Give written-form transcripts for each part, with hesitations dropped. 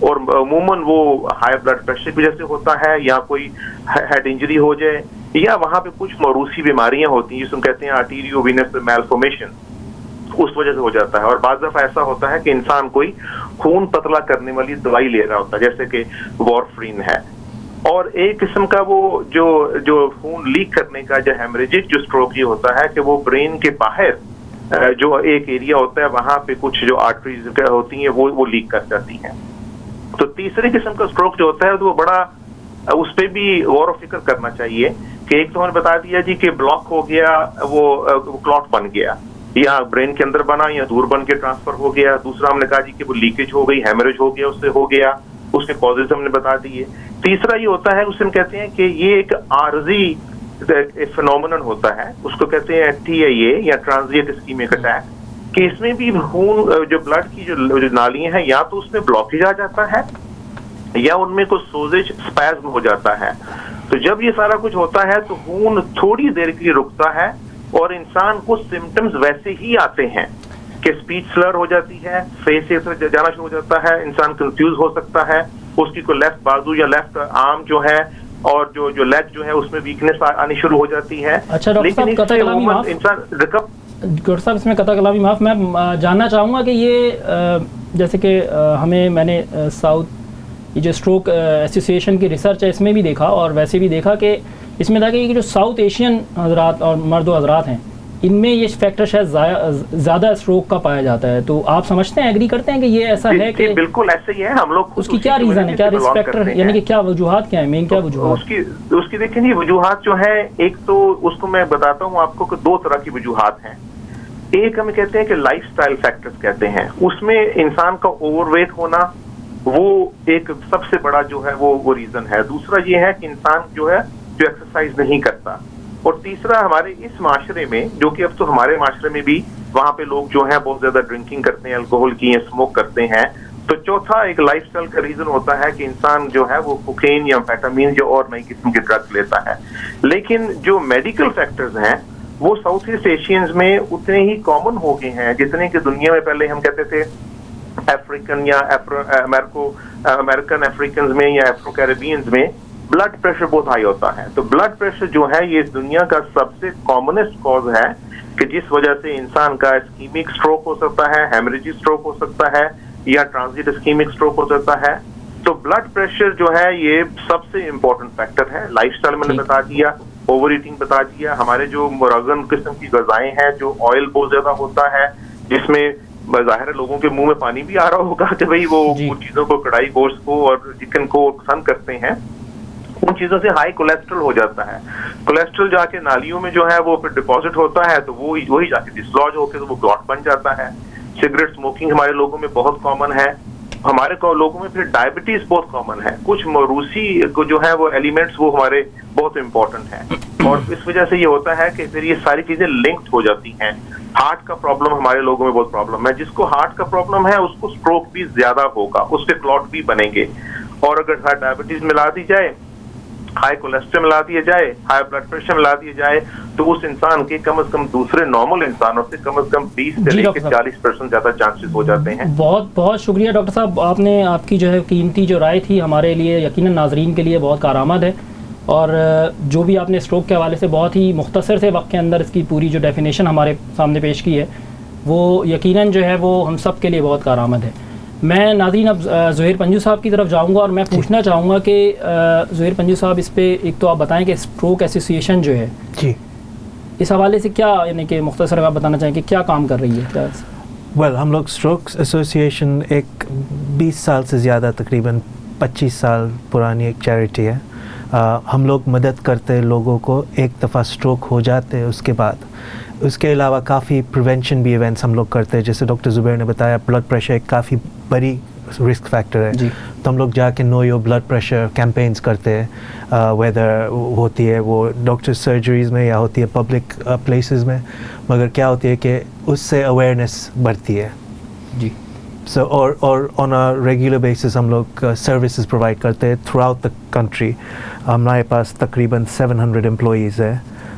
اور عموماً وہ ہائی بلڈ پریشر کی وجہ سے ہوتا ہے, یا کوئی ہیڈ انجری ہو جائے, یا وہاں پہ کچھ موروثی بیماریاں ہوتی ہیں جس کو کہتے ہیں آرٹیریو وینس میلفارمیشن, اس وجہ سے ہو جاتا ہے. اور بعض دفعہ ایسا ہوتا ہے کہ انسان کوئی خون پتلا کرنے والی دوائی لے رہا ہوتا ہے جیسے کہ وارفرین ہے, اور ایک قسم کا وہ جو خون لیک کرنے کا جو ہیمریجک جو اسٹروک یہ ہوتا ہے کہ وہ برین کے باہر جو ایک ایریا ہوتا ہے وہاں پہ کچھ جو آرٹریز ہوتی ہیں وہ لیک کر جاتی ہیں. تو تیسری قسم کا اسٹروک جو ہوتا ہے تو وہ بڑا, اس پہ بھی غور و فکر کرنا چاہیے کہ ایک تو ہم نے بتا دیا جی کہ بلاک ہو گیا, وہ کلاٹ بن گیا, یا برین کے اندر بنا یا دور بن کے ٹرانسفر ہو گیا. دوسرا ہم نے کہا جی کہ وہ لیکیج ہو گئی, ہیمریج ہو گیا, اس سے ہو گیا, اس کے کازز ہم نے بتا دیے. تیسرا یہ ہوتا ہے اس سے ہم کہتے ہیں کہ یہ ایک عارضی فینومینن ہوتا ہے, اس کو کہتے ہیں TIA یا ٹرانزیٹ اسکیمک اٹیک, کہ اس میں بھی خون جو بلڈ کی جو نالیاں ہیں یا تو اس میں بلاکیج آ جاتا ہے یا ان میں کچھ سوزش اسپیزم ہو جاتا ہے. تو جب یہ سارا کچھ ہوتا ہے تو خون تھوڑی دیر کے لیے رکتا ہے اور انسان کو سمٹمز ویسے ہی آتے ہیں کہ اسپیچ سلر ہو جاتی ہے, فیس سے جانا شروع ہو جاتا ہے, انسان کنفیوز ہو سکتا ہے, اس کی کوئی لیفٹ بازو یا لیفٹ آرم جو ہے اور جو لیگ جو ہے اس میں ویکنیس آنی شروع ہو جاتی ہے. اچھا ڈاکٹر صاحب, قطع کلامی معاف, ڈاکٹر صاحب اس میں قطع کلامی معاف, میں جاننا چاہوں گا کہ یہ جیسے کہ میں نے ساؤتھ یہ جو اسٹروک ایسوسیشن کی ریسرچ ہے اس میں بھی دیکھا, اور ویسے بھی دیکھا کہ اس میں تھا کہ جو ساؤتھ ایشین حضرات اور مرد و حضرات ہیں ان میں یہ فیکٹر شاید زیادہ اسٹروک کا پایا جاتا ہے. تو آپ سمجھتے ہیں, ایگری کرتے ہیں کہ یہ ایسا ہے کہ بالکل ایسا ہی ہے؟ ہم لوگ اس کی کیا ریزن ہے, کیا رسک فیکٹر ہے, یعنی کہ کیا وجوہات کیا ہیں, مین کیا وجوہات اس کی دیکھیں جی وجوہات جو ہے, ایک تو اس کو میں بتاتا ہوں آپ کو کہ دو طرح کی وجوہات ہیں. ایک ہمیں کہتے ہیں کہ لائف سٹائل فیکٹرز کہتے ہیں, اس میں انسان کا اوور ویٹ ہونا وہ ایک سب سے بڑا جو ہے وہ ریزن ہے. دوسرا یہ ہے کہ انسان جو ہے جو ایکسرسائز نہیں کرتا, اور تیسرا ہمارے اس معاشرے میں جو کہ اب تو ہمارے معاشرے میں بھی وہاں پہ لوگ جو ہیں بہت زیادہ ڈرنکنگ کرتے ہیں, الکوہول کی, اسموک کرتے ہیں. تو چوتھا ایک لائف سٹائل کا ریزن ہوتا ہے کہ انسان جو ہے وہ کوکین یا امفیٹامین جو اور نئی قسم کے ڈرگ لیتا ہے. لیکن جو میڈیکل فیکٹرز ہیں وہ ساؤتھ ایسٹ ایشینز میں اتنے ہی کامن ہو گئے ہیں جتنے کہ دنیا میں پہلے ہم کہتے تھے افریقن یا امریکن افریقنز میں یا افرو کیریبینز میں بلڈ پریشر بہت ہائی ہوتا ہے. تو بلڈ پریشر جو ہے یہ اس دنیا کا سب سے کامنسٹ کاز ہے کہ جس وجہ سے انسان کا اسکیمک اسٹروک ہو سکتا ہے, ہیمریجک اسٹروک ہو سکتا ہے, یا ٹرانزٹ اسکیمک اسٹروک ہو سکتا ہے. تو بلڈ پریشر جو ہے یہ سب سے امپورٹنٹ فیکٹر ہے. لائف سٹائل میں نے بتا دیا, اوور ایٹنگ بتا دیا, ہمارے جو مرغن قسم کی غذائیں ہیں, جو آئل بہت زیادہ ہوتا ہے جس میں ظاہر لوگوں کے منہ میں پانی بھی آ رہا ہوگا کہ بھئی وہ چیزوں کو, کڑھائی گوشت کو اور چکن کو پسند کرتے ہیں, ان چیزوں سے ہائی کولیسٹرول ہو جاتا ہے. کولیسٹرول جا کے نالیوں میں جو ہے وہ پھر ڈپازٹ ہوتا ہے تو وہی جا کے ڈسلوج ہو کے وہ کلاٹ بن جاتا ہے. سگریٹ اسموکنگ ہمارے لوگوں میں بہت کامن ہے. ہمارے لوگوں میں پھر ڈائبٹیز بہت کامن ہے. کچھ موروثی کو جو ہے وہ ایلیمنٹس وہ ہمارے بہت امپورٹنٹ ہیں, اور اس وجہ سے یہ ہوتا ہے کہ پھر یہ ساری چیزیں لنکڈ ہو جاتی ہیں. ہارٹ کا پرابلم ہمارے لوگوں میں بہت پرابلم ہے. جس کو ہارٹ کا پرابلم ہے اس کو اسٹروک بھی زیادہ ہوگا, اس کے کلاٹ بھی بنیں گے. اور اگر ڈائبٹیز ملا دی جائے, ہائی کولیسٹرول ملا دیا جائے, ہائی بلڈ پریشر ملا دیا جائے, تو اس انسان کے کم از کم دوسرے نارمل انسانوں سے کم از کم 20 سے لے کے 40% زیادہ چانسز ہو جاتے ہیں. بہت بہت شکریہ ڈاکٹر صاحب, آپ کی جو ہے قیمتی جو رائے تھی ہمارے لیے یقیناً ناظرین کے لیے بہت کارآمد ہے, اور جو بھی آپ نے اسٹروک کے حوالے سے بہت ہی مختصر سے وقت کے اندر اس کی پوری جو ڈیفینیشن ہمارے سامنے پیش کی ہے وہ یقیناً جو ہے وہ ہم سب کے لیے بہت کارآمد ہے. میں ناظرین اب زہیر پنجو صاحب کی طرف جاؤں گا, اور میں پوچھنا چاہوں گا کہ زہیر پنجو صاحب اس پہ ایک تو آپ بتائیں کہ اسٹروک ایسوسیشن جو ہے جی اس حوالے سے کیا, یعنی کہ مختصر آپ بتانا چاہیں کہ کیا کام کر رہی ہے, کیا ہم لوگ اسٹروک ایسوسیشن ایک 20 سال سے زیادہ تقریباً 25 سال پرانی ایک چیریٹی ہے. ہم لوگ مدد کرتے لوگوں کو ایک دفعہ اسٹروک ہو جاتے اس کے بعد. اس کے علاوہ کافی پریونشن بھی ایونٹس ہم لوگ کرتے ہیں, جیسے ڈاکٹر زبیر نے بتایا بلڈ پریشر ایک کافی بڑی رسک فیکٹر ہے جی. تو ہم لوگ جا کے know your blood pressure campaigns کرتے ہیں, ویدر ہوتی ہے وہ ڈاکٹر سرجریز میں یا ہوتی ہے پبلک پلیسز میں, مگر کیا ہوتی ہے کہ اس سے اویئرنیس بڑھتی ہے جی. اور آن اے ریگولر بیسس ہم لوگ سروسز پرووائڈ کرتے ہیں تھرو آؤٹ دا کنٹری. ہمارے پاس تقریباً 700 امپلائیز ہے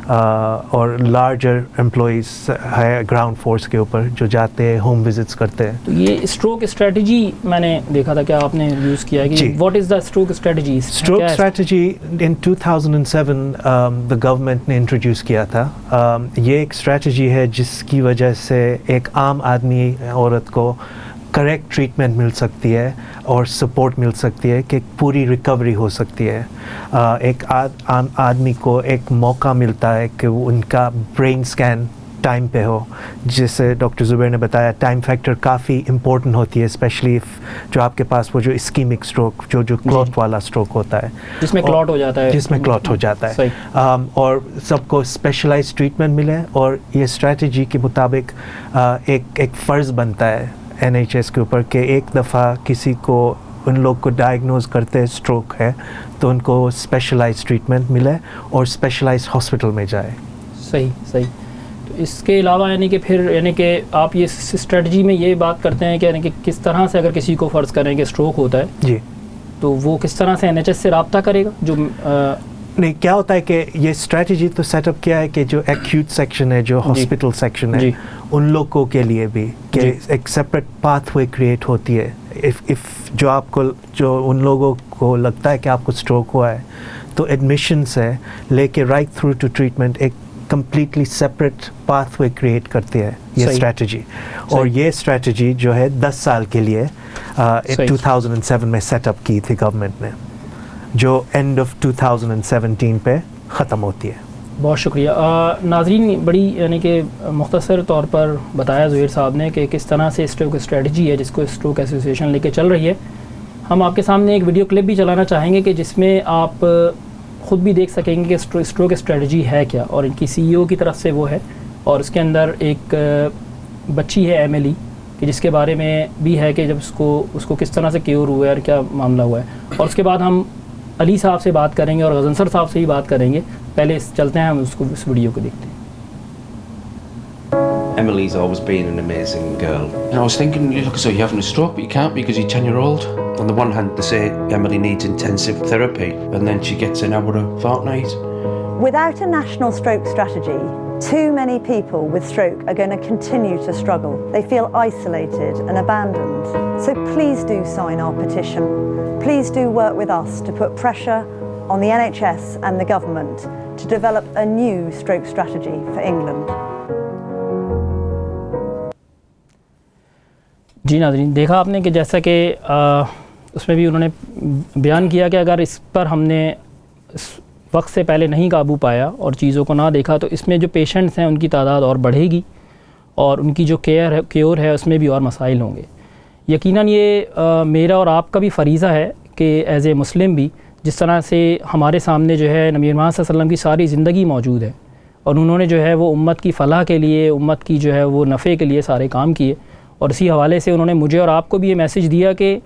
اور لارجر امپلائیز ہے گراؤنڈ فورس کے اوپر جو جاتے ہیں ہوم وزٹس کرتے ہیں. تو یہ اسٹروک اسٹریٹجی میں نے دیکھا تھا کہ آپ نے یوز کیا ہے کہ what is the stroke strategy? Stroke strategy in 2007 the government نے انٹروڈیوس کیا تھا. یہ ایک اسٹریٹجی ہے جس کی وجہ سے ایک عام آدمی عورت کو کریکٹ ٹریٹمنٹ مل سکتی ہے اور سپورٹ مل سکتی ہے کہ پوری ریکوری ہو سکتی ہے. ایک عام آدمی کو ایک موقع ملتا ہے کہ وہ ان کا برین اسکین ٹائم پہ ہو. جیسے ڈاکٹر زبیر نے بتایا ٹائم فیکٹر کافی امپورٹنٹ ہوتی ہے، اسپیشلی جو آپ کے پاس وہ جو اسکیمک اسٹروک جو کلوٹ والا اسٹروک ہوتا ہے جس میں کلوٹ ہو جاتا ہے اور سب کو اسپیشلائز ٹریٹمنٹ ملے. اور یہ اسٹریٹجی کے مطابق ایک فرض بنتا ہے NHS کے اوپر کہ ایک دفعہ کسی کو ان لوگ کو ڈائگنوز کرتے اسٹروک ہے تو ان کو اسپیشلائز ٹریٹمنٹ ملے اور اسپیشلائز ہاسپٹل میں جائے. صحیح. تو اس کے علاوہ یعنی کہ پھر یعنی کہ آپ یہ اسٹریٹجی میں یہ بات کرتے ہیں کہ یعنی کہ کس طرح سے اگر کسی کو فرض کریں کہ اسٹروک ہوتا ہے جی تو وہ کس طرح سے NHS سے رابطہ کرے گا؟ جو نہیں کیا ہوتا ہے کہ یہ اسٹریٹجی تو سیٹ اپ کیا ہے کہ جو ایکیوٹ سیکشن ہے جو ہاسپٹل سیکشن ہے ان لوگوں کے لیے بھی کہ ایک سیپریٹ پاتھ وے کریٹ ہوتی ہے. جو آپ کو جو ان لوگوں کو لگتا ہے کہ آپ کو اسٹروک ہوا ہے تو ایڈمیشن سے لے کے رائٹ تھرو ٹو ٹریٹمنٹ ایک completely separate path way create کرتی ہے یہ اسٹریٹجی. اور یہ اسٹریٹجی جو ہے 10 سال کے لیے 2007 میں سیٹ اپ کی تھی گورنمنٹ نے، جو اینڈ آف 2017 پہ ختم ہوتی ہے. بہت شکریہ. ناظرین بڑی یعنی کہ مختصر طور پر بتایا زہیر صاحب نے کہ کس طرح سے اسٹروک اسٹریٹجی ہے جس کو اسٹروک ایسوسیشن لے کے چل رہی ہے. ہم آپ کے سامنے ایک ویڈیو کلپ بھی چلانا چاہیں گے کہ جس میں آپ خود بھی دیکھ سکیں گے کہ اسٹروک اسٹریٹجی ہے کیا، اور ان کی CEO کی طرف سے وہ ہے، اور اس کے اندر ایک بچی ہے ایملی کہ جس کے بارے میں بھی ہے کہ جب اس کو کس طرح سے کیور ہوا ہے اور کیا معاملہ ہوا ہے. اور اس کے بعد ہم علی صاحب سے بات کریں گے اور غضنفر صاحب سے بھی بات کریں گے. پہلے چلتے ہیں ہم اس ویڈیو کو دیکھتے ہیں. Emily's always been an amazing girl. And I was thinking, you look as though you're having a stroke, but you can't because you're 10-year-old. On the one hand, they say Emily needs intensive therapy, and then she gets an hour a fortnight. Without a national stroke strategy, too many people with stroke are going to continue to struggle. They feel isolated and abandoned. So please do sign our petition. Please do work with us to put pressure on the NHS and the government to develop a new stroke strategy for England. جی ناظرین، دیکھا آپ نے کہ جیسا کہ اس میں بھی انہوں نے بیان کیا کہ اگر اس پر ہم نے وقت سے پہلے نہیں قابو پایا اور چیزوں کو نہ دیکھا تو اس میں جو پیشنٹس ہیں ان کی تعداد اور بڑھے گی اور ان کی جو کیور ہے اس میں بھی اور مسائل ہوں گے. یقیناً یہ میرا اور آپ کا بھی فریضہ ہے کہ ایز اے مسلم بھی جس طرح سے ہمارے سامنے جو ہے نبی محمد صلی اللہ علیہ وسلم کی ساری زندگی موجود ہے اور انہوں نے جو ہے وہ امت کی فلاح کے لیے، امت کی جو ہے وہ نفع کے لیے سارے کام کیے. اور اسی حوالے سے انہوں نے مجھے اور آپ کو بھی یہ میسیج دیا کہ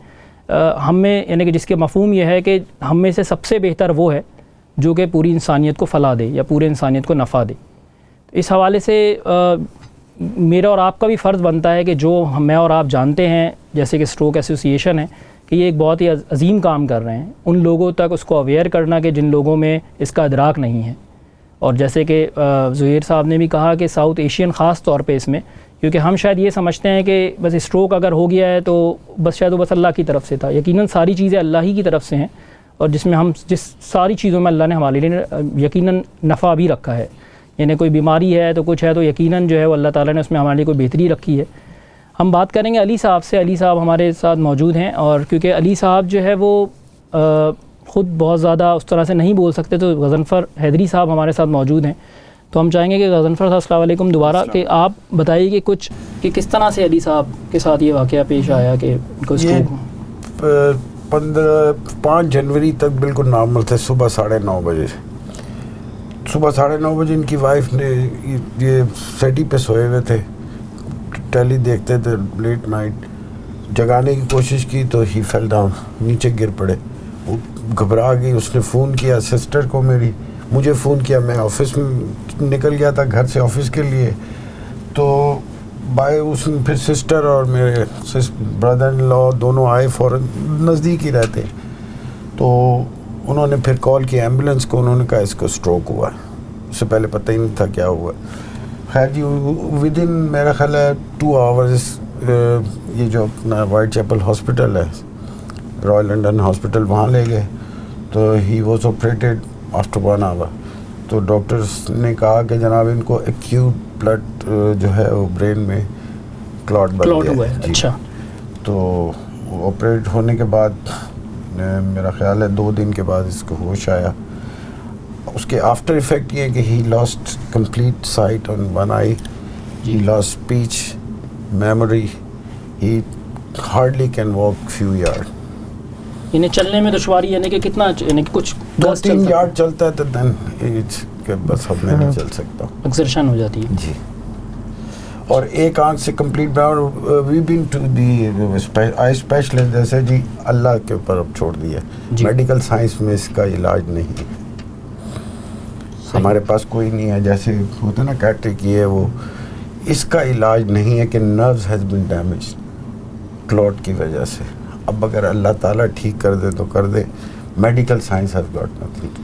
ہم میں یعنی کہ جس کے مفہوم یہ ہے کہ ہم میں سے سب سے بہتر وہ ہے جو کہ پوری انسانیت کو فلاح دے یا پورے انسانیت کو نفع دے. اس حوالے سے میرا اور آپ کا بھی فرض بنتا ہے کہ جو میں اور آپ جانتے ہیں جیسے کہ اسٹروک ایسوسیشن ہے کہ یہ ایک بہت ہی عظیم کام کر رہے ہیں، ان لوگوں تک اس کو اویئر کرنا کہ جن لوگوں میں اس کا ادراک نہیں ہے. اور جیسے کہ زہیر صاحب نے بھی کہا کہ ساؤتھ ایشین خاص طور پہ اس میں، کیونکہ ہم شاید یہ سمجھتے ہیں کہ بس اسٹروک اگر ہو گیا ہے تو بس شاید وہ بس اللہ کی طرف سے تھا. یقیناً ساری چیزیں اللہ ہی کی طرف سے ہیں اور جس میں ہم جس ساری چیزوں میں اللہ نے ہمارے لیے یقیناً نفع بھی رکھا ہے. یعنی کوئی بیماری ہے تو کچھ ہے تو یقیناً جو ہے وہ اللہ تعالیٰ نے اس میں ہمارے لیے کوئی بہتری رکھی ہے. ہم بات کریں گے علی صاحب سے. علی صاحب ہمارے ساتھ موجود ہیں اور کیونکہ علی صاحب جو ہے وہ خود بہت زیادہ اس طرح سے نہیں بول سکتے تو غضنفر حیدری صاحب ہمارے ساتھ موجود ہیں. تو ہم چاہیں گے کہ غضنفر صاحب السلام علیکم دوبارہ کہ آپ بتائیے کہ کچھ کہ کس طرح سے علی صاحب کے ساتھ یہ واقعہ پیش آیا کہ یہ 5 جنوری تک بالکل نارمل تھے. صبح 9:30 بجے ان کی وائف نے یہ سیٹی پہ سوئے ہوئے تھے، ٹیلی دیکھتے تھے لیٹ نائٹ، جگانے کی کوشش کی تو ہی فیل ڈاؤن، نیچے گر پڑے. وہ گھبرا گئی، اس نے فون کیا سسٹر کو، مجھے فون کیا. میں آفس میں نکل گیا تھا گھر سے آفس کے لیے، تو اس میں پھر سسٹر اور میرے بردر ان لا دونوں آئے، فوراً نزدیک ہی رہتے، تو انہوں نے پھر کال کی ایمبولینس کو. انہوں نے کہا اس کو اسٹروک ہوا ہے. اس سے پہلے پتہ ہی نہیں تھا کیا ہوا. خیر جی ود ان میرا خیال ہے 2 hours یہ جو اپنا وائٹ چیپل ہاسپٹل ہے رائل لنڈن ہاسپٹل وہاں لے گئے تو he was operated after 1 hour. تو ڈاکٹرس نے کہا کہ جناب ان کو ایکیوٹ بلڈ جو ہے وہ برین میں کلاٹ بن گیا ہے. اچھا. تو آپریٹ ہونے کے بعد میرا خیال ہے 2 دن کے بعد اس کو ہوش آیا. اس کے آفٹر افیکٹ یہ ہے کہ he last complete sight on one eye, he last speech, memory, he hardly can walk few yard. یعنی چلنے میں دشواری یعنی کہ کتنا یعنی کہ کچھ 2-3 یارڈ چلتا ہے تو دین بس اب میں نہیں چل سکتا, ایکسرشن ہو جاتی ہے جی. اور ایک آنکھ سے complete we been to the eye specialist جیسے جی اللہ کے اوپر اب چھوڑ دیا. میڈیکل سائنس میں اس کا علاج نہیں, ہمارے پاس کوئی نہیں ہے. جیسے ہوتا ہے نا کیٹرک یہ ہے وہ, اس کا علاج نہیں ہے کہ nerves has been damage client کی وجہ سے. اب اگر اللہ تعالیٰ ٹھیک کر دے تو کر دے, medical science has got nothing.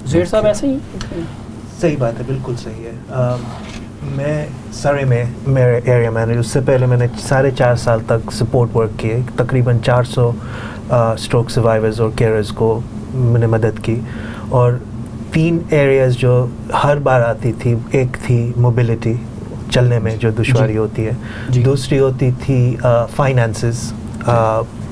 Zaheer صاحب ایسے ہی صحیح بات ہے, بالکل صحیح ہے. میں سرے میں میرے ایریا مینیجر, اس سے پہلے میں نے 4.5 سال تک سپورٹ ورک کیے. تقریباً 400 اسٹروک سروائیورز اور کیئرز کو میں نے مدد کی. اور 3 ایریاز جو ہر بار آتی تھی, ایک تھی موبلٹی, چلنے میں جو دشواری ہوتی ہے, دوسری ہوتی تھی فائنانسز,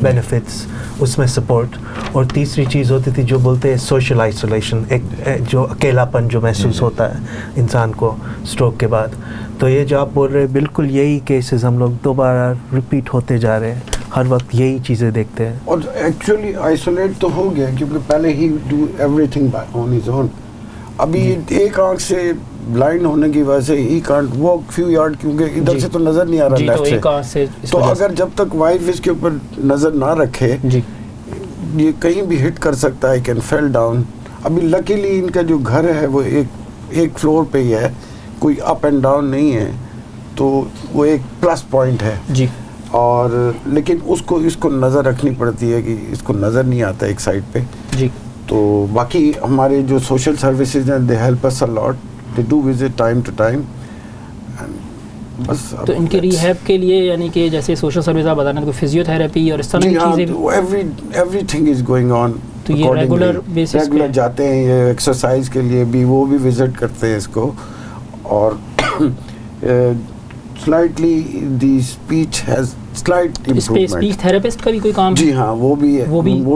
بینیفٹس, اس میں سپورٹ, اور تیسری چیز ہوتی تھی جو بولتے ہیں سوشل آئسولیشن, ایک جو اکیلاپن جو محسوس ہوتا ہے انسان کو اسٹروک کے بعد. تو یہ جو آپ بول رہے ہیں بالکل یہی کیسز ہم لوگ دوبارہ ریپیٹ ہوتے جا رہے ہیں, ہر وقت یہی چیزیں دیکھتے ہیں. اور ایکچولی آئسولیٹ تو ہو گیا کیونکہ پہلے he do every thing on his own. ابھی ایک آنکھ سے بلائنڈ ہونے کی وجہ سے he can't walk few yard, کیونکہ ادھر سے تو نظر نہیں آ رہا لیفٹ سے. تو اگر جب تک وائف اس کے اوپر نظر نہ رکھے یہ کہیں بھی ہٹ کر سکتا ہے, کین فیل ڈاؤن. ابھی لکیلی ان کا جو گھر ہے وہ ایک فلور پہ ہی ہے, کوئی اپ اینڈ ڈاؤن نہیں ہے, تو وہ ایک پلس پوائنٹ ہے. اور لیکن اس کو نظر رکھنی پڑتی ہے کہ اس کو نظر نہیں آتا ایک سائڈ پہ. تو باقی ہمارے جو سوشل سروسز ہیں they help us a lot, they do visit time to time. بس تو ان کے ریہیب کے لیے یعنی کہ جیسے سوشل سروس آپ بتا رہے ہیں, کوئی فزیو تھراپی اور اس طرح کی چیزیں, every thing is going on. تو یہ ریگولر بیسس پہ جاتے ہیں یہ ایکسرسائز کے لیے بھی, وہ بھی وزٹ کرتے ہیں اس کو. اور slightly the speech has slight improvement. Speech therapist کا بھی کوئی کام؟ جی ہاں, وہ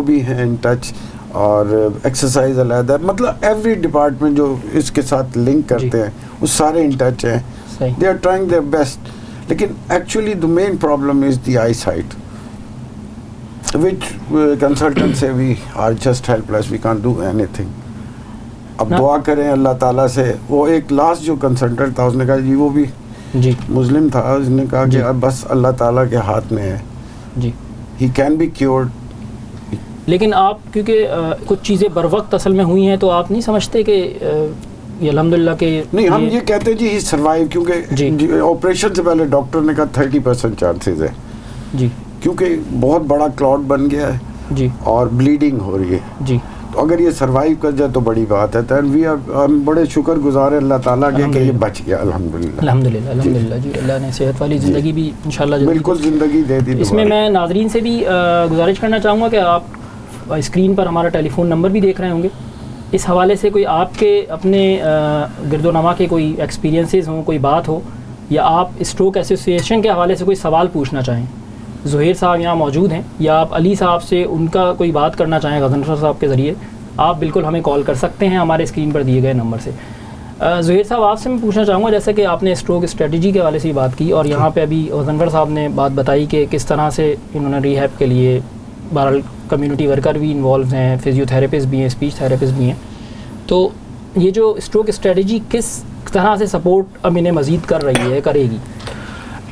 بھی ہے ان ٹچ. اور ایکسرسائز علیحدہ, مطلب ایوری ڈپارٹمنٹ جو اس کے ساتھ لنک کرتے ہیں وہ سارے ان ٹچ ہیں. They are trying their best. لیکن actually the main problem is the eye sight which consultants say we are just helpless, we can't do anything. اب دعا کریں اللہ تعالیٰ سے. وہ ایک لاسٹ جو کنسلٹنٹ تھا اس نے کہا جی وہ بھی مسلم تھا, اس نے کہا کہ اب بس اللہ تعالیٰ کے ہاتھ میں ہے, he can be cured. لیکن آپ کیونکہ کچھ چیزیں بر وقت اصل میں ہوئی ہیں تو آپ نہیں سمجھتے کہ یہ الحمدللہ کہ نہیں, ہم یہ کہتے ہیں جی ہی سروائیو, کیونکہ آپریشن سے پہلے ڈاکٹر نے کہا 30% چانسز ہے کیونکہ بہت بڑا کلاٹ بن گیا ہے اور بلیڈنگ ہو رہی ہے. تو اگر یہ سروائیو کر جائے تو بڑی بات ہے. ہم بڑے شکر گزار ہیں اللہ تعالیٰ کے کہ یہ بچ گیا الحمدللہ. جی اللہ نے صحت والی زندگی بھی انشاءاللہ بالکل زندگی دے دی. اس میں میں ناظرین سے بھی گزارش کرنا چاہوں گا کہ آپ اسکرین پر ہمارا ٹیلی فون نمبر بھی دیکھ رہے ہوں گے, اس حوالے سے کوئی آپ کے اپنے گرد و نما کے کوئی ایکسپیرینسز ہوں, کوئی بات ہو, یا آپ اسٹروک ایسوسیشن کے حوالے سے کوئی سوال پوچھنا چاہیں. زہیر صاحب یہاں موجود ہیں, یا آپ علی صاحب سے ان کا کوئی بات کرنا چاہیں غضنفر صاحب کے ذریعے, آپ بالکل ہمیں کال کر سکتے ہیں ہمارے اسکرین پر دیے گئے نمبر سے. زہیر صاحب آپ سے میں پوچھنا چاہوں گا, جیسے کہ آپ نے اسٹروک اسٹریٹجی کے حوالے سے بات کی, اور یہاں پہ ابھی غضنفر صاحب نے بات بتائی کہ کس طرح سے انہوں نے ریہیب کے لیے بہرحال کمیونٹی ورکر بھی انوالو ہیں, فزیو تھراپسٹ بھی ہیں, اسپیچ تھراپسٹ بھی ہیں. تو یہ جو اسٹروک اسٹریٹجی کس طرح سے سپورٹ اب انہیں مزید کر رہی ہے, کرے گی؟